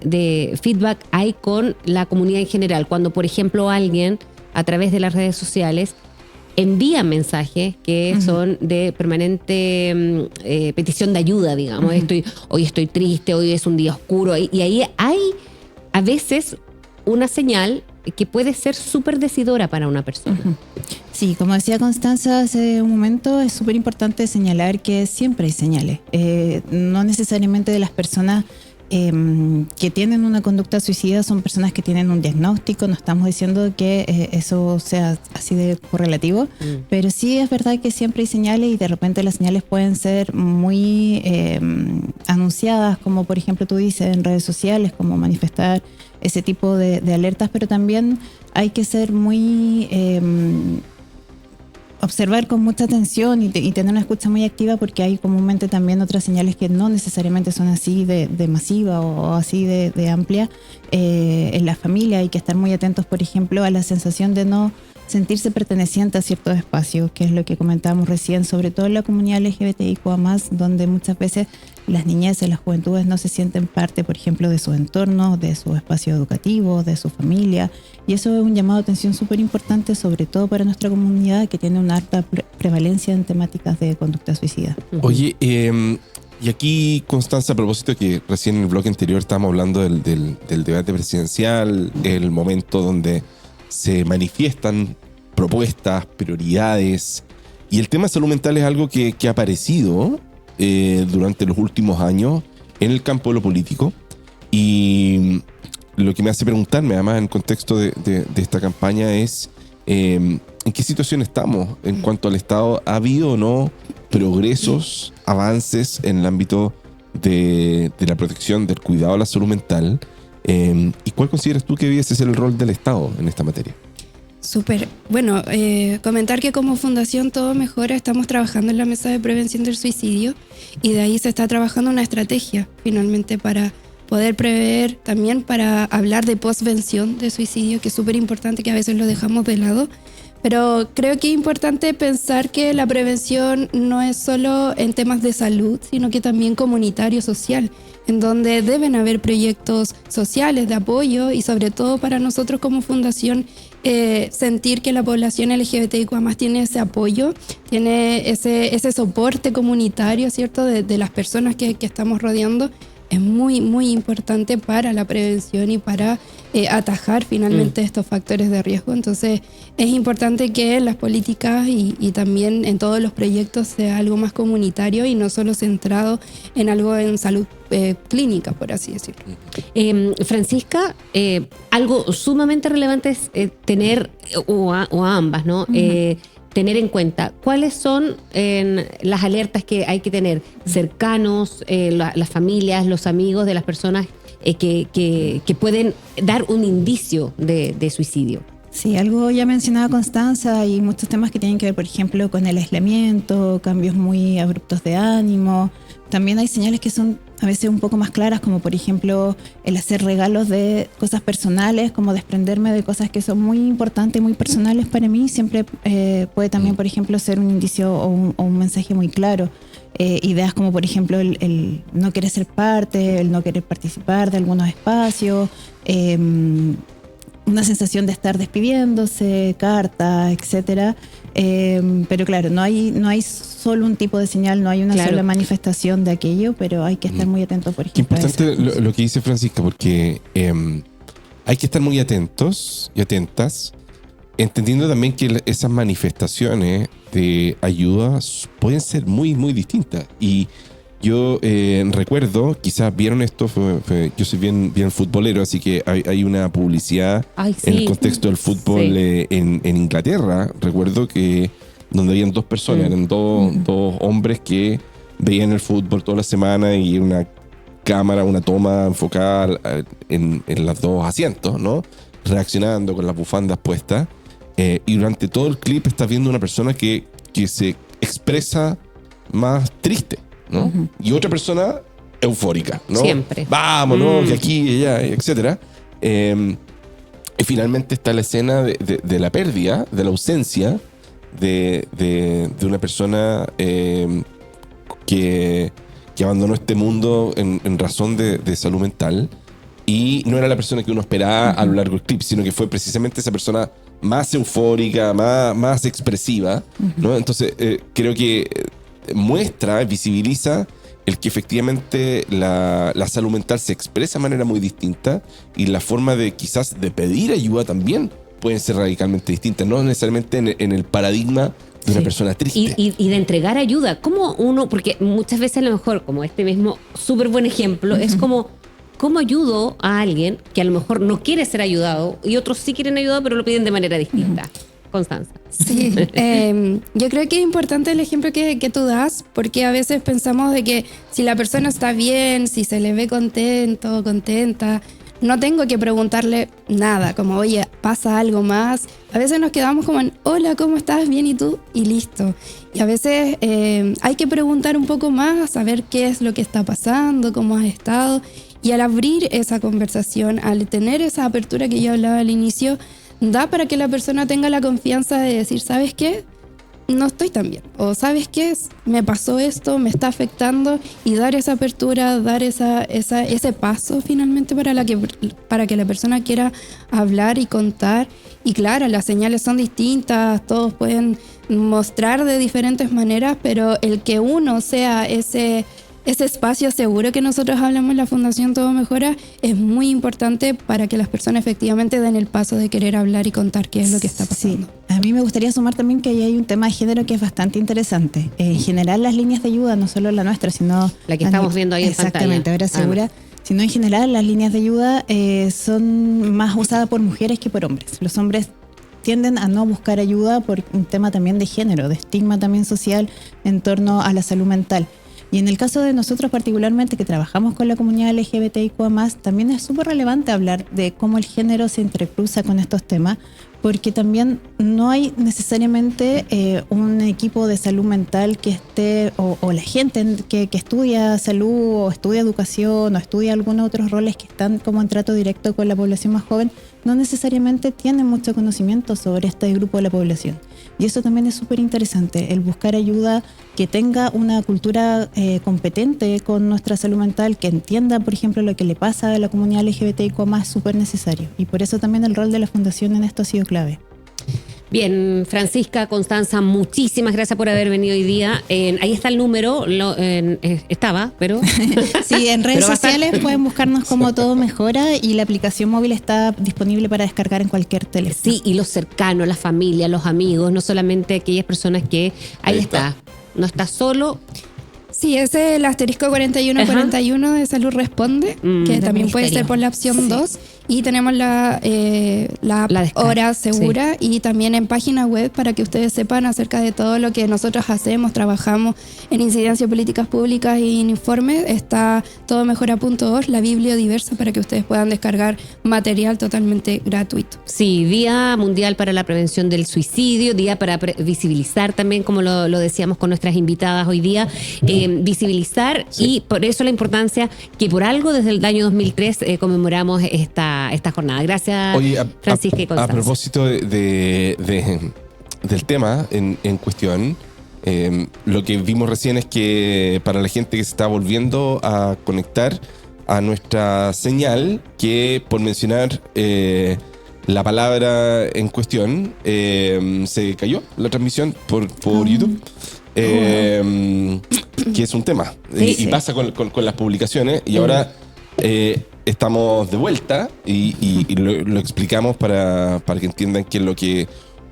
S6: feedback hay con la comunidad en general? Cuando, por ejemplo, alguien a través de las redes sociales envía mensajes que son de permanente petición de ayuda, digamos. Hoy estoy triste, hoy es un día oscuro. Y ahí hay a veces una señal que puede ser súper decidora para una persona.
S12: Sí, como decía Constanza hace un momento, es súper importante señalar que siempre hay señales. No necesariamente de las personas que tienen una conducta suicida son personas que tienen un diagnóstico. No estamos diciendo que eso sea así de correlativo, pero sí es verdad que siempre hay señales y de repente las señales pueden ser muy anunciadas, como por ejemplo tú dices en redes sociales, como manifestar ese tipo de alertas, pero también hay que ser muy observar con mucha atención y tener una escucha muy activa, porque hay comúnmente también otras señales que no necesariamente son así de masiva o así de amplia en la familia. Hay que estar muy atentos, por ejemplo, a la sensación de no sentirse perteneciente a ciertos espacios, que es lo que comentábamos recién, sobre todo en la comunidad LGBTIQA+, donde muchas veces las niñeces, las juventudes no se sienten parte, por ejemplo, de sus entornos, de su espacio educativo, de su familia, y eso es un llamado de atención súper importante, sobre todo para nuestra comunidad, que tiene una alta prevalencia en temáticas de conducta suicida.
S7: Oye, y aquí, Constanza, a propósito que recién en el bloque anterior estábamos hablando del debate presidencial, el momento donde se manifiestan propuestas, prioridades, y el tema de salud mental es algo que ha aparecido durante los últimos años en el campo de lo político, y lo que me hace preguntarme, además en el contexto de esta campaña, es en qué situación estamos en cuanto al Estado. ¿Ha habido o no progresos, avances en el ámbito de la protección, del cuidado de la salud mental? ¿Y cuál consideras tú que debiese ser el rol del Estado en esta materia?
S10: Súper. Bueno, comentar que como Fundación Todo Mejora estamos trabajando en la mesa de prevención del suicidio y de ahí se está trabajando una estrategia finalmente para poder prever, también para hablar de postvención de suicidio, que es súper importante, que a veces lo dejamos de lado. Pero creo que es importante pensar que la prevención no es solo en temas de salud, sino que también comunitario, social, en donde deben haber proyectos sociales de apoyo y sobre todo para nosotros como fundación sentir que la población LGBTIQ+ tiene ese apoyo, tiene ese soporte comunitario, ¿cierto?, de las personas que estamos rodeando. Es muy, muy importante para la prevención y para atajar finalmente estos factores de riesgo. Entonces, es importante que en las políticas y también en todos los proyectos sea algo más comunitario y no solo centrado en algo en salud clínica, por así decirlo.
S6: Francisca, algo sumamente relevante es tener, o a ambas, ¿no? Tener en cuenta cuáles son las alertas que hay que tener cercanos, las familias, los amigos de las personas que pueden dar un indicio de suicidio.
S12: Sí, algo ya mencionaba Constanza, y muchos temas que tienen que ver, por ejemplo, con el aislamiento, cambios muy abruptos de ánimo. También hay señales que son a veces un poco más claras, como por ejemplo el hacer regalos de cosas personales, como desprenderme de cosas que son muy importantes, muy personales para mí. Siempre puede también, por ejemplo, ser un indicio o un mensaje muy claro. Ideas como, por ejemplo, el no querer ser parte, el no querer participar de algunos espacios, una sensación de estar despidiéndose, cartas, etcétera. Pero claro, no hay solo un tipo de señal, no hay una sola manifestación de aquello, pero hay que estar muy atentos, por ejemplo.
S7: Qué importante lo que dice Francisca, porque hay que estar muy atentos y atentas, entendiendo también que esas manifestaciones de ayuda pueden ser muy, muy distintas. Y yo recuerdo, quizás vieron esto, yo soy bien futbolero, así que hay una publicidad en el contexto del fútbol en Inglaterra. Recuerdo que donde habían dos personas, eran dos hombres que veían el fútbol toda la semana y una cámara, una toma enfocada en los dos asientos, ¿no? Reaccionando con las bufandas puestas. Y durante todo el clip estás viendo una persona que se expresa más triste, ¿no? Uh-huh. Y otra persona eufórica, ¿no?
S6: Siempre.
S7: Vámonos, que aquí y allá, etcétera. Y finalmente está la escena de la pérdida, de la ausencia de una persona que abandonó este mundo en razón de salud mental. Y no era la persona que uno esperaba a lo largo del clip, sino que fue precisamente esa persona más eufórica, más expresiva, ¿no? Entonces, creo que muestra, visibiliza el que efectivamente la salud mental se expresa de manera muy distinta y la forma de quizás de pedir ayuda también pueden ser radicalmente distintas, no necesariamente en el paradigma de una persona triste.
S6: Y de entregar ayuda. ¿Cómo uno? Porque muchas veces a lo mejor, como este mismo súper buen ejemplo, es como, ¿cómo ayudo a alguien que a lo mejor no quiere ser ayudado y otros sí quieren ayuda pero lo piden de manera distinta? Constanza.
S10: Sí, yo creo que es importante el ejemplo que tú das, porque a veces pensamos de que si la persona está bien, si se le ve contento, contenta, no tengo que preguntarle nada, como oye, ¿pasa algo más? A veces nos quedamos como en hola, ¿cómo estás? Bien, ¿y tú? Y listo. Y a veces hay que preguntar un poco más, saber qué es lo que está pasando, cómo has estado. Y al abrir esa conversación, al tener esa apertura que yo hablaba al inicio, da para que la persona tenga la confianza de decir, ¿sabes qué? No estoy tan bien. O ¿sabes qué? Me pasó esto, me está afectando. Y dar esa apertura, dar ese paso finalmente para que la persona quiera hablar y contar. Y claro, las señales son distintas, todos pueden mostrar de diferentes maneras, pero el que uno sea ese espacio seguro que nosotros hablamos en la Fundación Todo Mejora es muy importante para que las personas efectivamente den el paso de querer hablar y contar qué es lo que está pasando.
S12: Sí. A mí me gustaría sumar también que ahí hay un tema de género que es bastante interesante. En general las líneas de ayuda, no solo la nuestra, sino...
S6: La que estamos viendo ahí en pantalla.
S12: Exactamente, ahora segura. Sino en general las líneas de ayuda son más usadas por mujeres que por hombres. Los hombres tienden a no buscar ayuda por un tema también de género, de estigma también social en torno a la salud mental. Y en el caso de nosotros particularmente, que trabajamos con la comunidad LGBTIQ+, también es súper relevante hablar de cómo el género se entrecruza con estos temas, porque también no hay necesariamente un equipo de salud mental que esté, o la gente que estudia salud, o estudia educación, o estudia algunos otros roles que están como en trato directo con la población más joven, no necesariamente tienen mucho conocimiento sobre este grupo de la población. Y eso también es súper interesante, el buscar ayuda que tenga una cultura competente con nuestra salud mental, que entienda, por ejemplo, lo que le pasa a la comunidad LGBTIQ+, es súper necesario. Y por eso también el rol de la Fundación en esto ha sido clave.
S6: Bien, Francisca, Constanza, muchísimas gracias por haber venido hoy día. Ahí está el número, estaba, pero...
S12: Sí, en redes sociales pueden buscarnos como Todo Mejora y la aplicación móvil está disponible para descargar en cualquier teléfono.
S6: Sí, y los cercanos, la familia, los amigos, no solamente aquellas personas que... Ahí está. No está solo...
S10: Sí, ese es el asterisco 4141 de Salud Responde, que también puede ser por la opción 2. Y tenemos la hora segura, y también en página web para que ustedes sepan acerca de todo lo que nosotros hacemos, trabajamos en incidencia de políticas públicas y en informes. Está todomejora.org, la Biblia diversa, para que ustedes puedan descargar material totalmente gratuito.
S6: Sí, Día Mundial para la Prevención del Suicidio, día para visibilizar también, como lo decíamos con nuestras invitadas hoy día, visibilizar, y por eso la importancia que por algo desde el año 2003 conmemoramos esta jornada. Gracias. Oye, Francisca y Constanza.
S7: A propósito del tema en cuestión, lo que vimos recién es que para la gente que se está volviendo a conectar a nuestra señal, que por mencionar la palabra en cuestión, se cayó la transmisión por YouTube. Que es un tema. Y pasa con las publicaciones. Y ahora estamos de vuelta y lo explicamos para que entiendan qué es lo que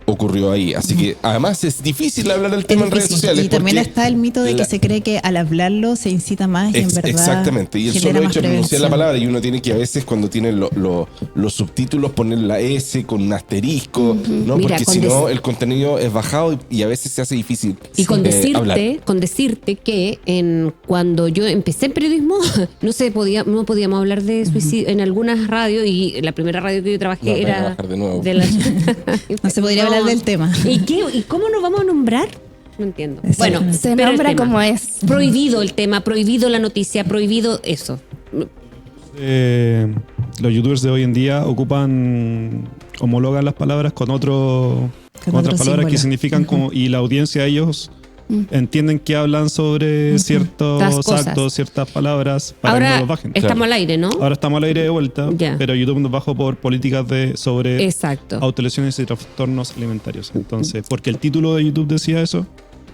S7: ocurrió ahí. Así que además es difícil hablar del tema en redes sociales.
S12: Y también está el mito de que se cree que al hablarlo se incita más y en verdad.
S7: Exactamente. Y el solo hecho de pronunciar la palabra, y uno tiene que a veces cuando tiene los subtítulos poner la S con un asterisco, ¿no? Mira, porque si no el contenido es bajado y a veces se hace difícil.
S6: Y con decirte que cuando yo empecé en periodismo no podíamos hablar de suicidio en algunas radios, y la primera radio que yo trabajé era de la
S12: no se podría hablar del tema.
S6: ¿Y cómo nos vamos a nombrar? No entiendo. Bueno,
S10: se nombra como es.
S6: Prohibido el tema, prohibido la noticia, prohibido eso.
S13: Los youtubers de hoy en día homologan las palabras con otras palabras símbolo que significan como, y la audiencia, ellos entienden que hablan sobre ciertos actos, ciertas palabras para
S6: ahora
S13: que no los bajen.
S6: Estamos al aire, ¿no?
S13: Ahora estamos al aire de vuelta, pero YouTube nos bajó por políticas sobre autolesiones y trastornos alimentarios. Entonces, porque el título de YouTube decía eso,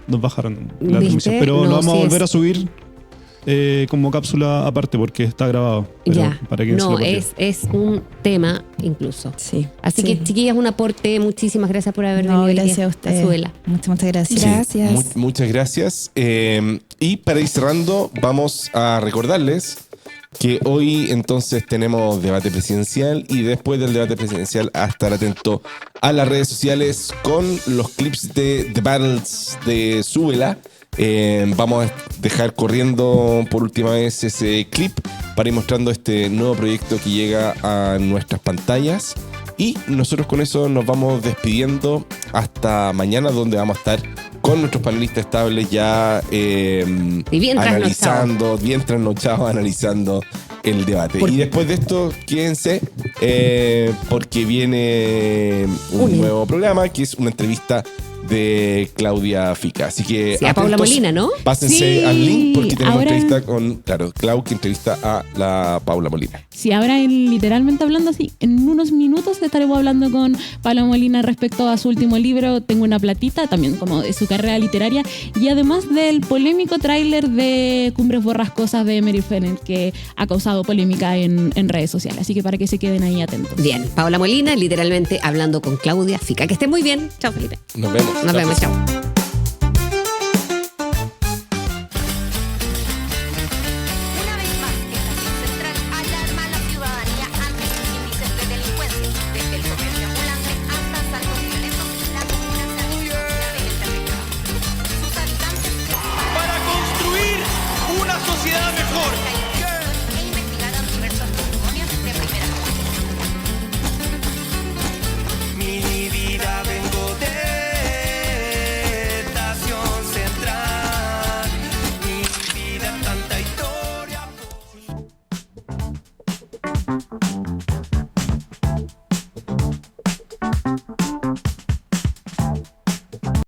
S13: nos bajaron la transmisión. Pero lo vamos a volver a subir como cápsula aparte porque está grabado. Para que
S6: es un tema incluso. Sí. Así que, chiquillas, un aporte. Muchísimas gracias por haber venido.
S12: Gracias a usted.
S6: Azuela.
S12: Muchas gracias.
S6: Gracias.
S7: Muchas gracias. Y para ir cerrando, vamos a recordarles que hoy entonces tenemos debate presidencial, y después del debate presidencial a estar atento a las redes sociales con los clips de The Battles de Súbela. Vamos a dejar corriendo por última vez ese clip para ir mostrando este nuevo proyecto que llega a nuestras pantallas, y nosotros con eso nos vamos despidiendo hasta mañana, donde vamos a estar con nuestros panelistas estables ya bien trasnochados analizando el debate. Y después de esto, quédense porque viene un nuevo programa que es una entrevista de Claudia Fica. Así que
S6: a Paula Molina, ¿no?
S7: Pásense al link porque tenemos entrevista con, Clau, que entrevista a la Paula Molina.
S1: Sí, ahora literalmente hablando así, en unos minutos estaremos hablando con Paula Molina respecto a su último libro, Tengo una platita, también como de su carrera literaria, y además del polémico tráiler de Cumbres Borrascosas de Mary Fennell, que ha causado polémica en redes sociales. Así que para que se queden ahí atentos.
S6: Bien, Paula Molina, literalmente hablando con Claudia Fica. Que estén muy bien. Chao, Felipe.
S7: Nos vemos.
S6: Nos vemos, chao.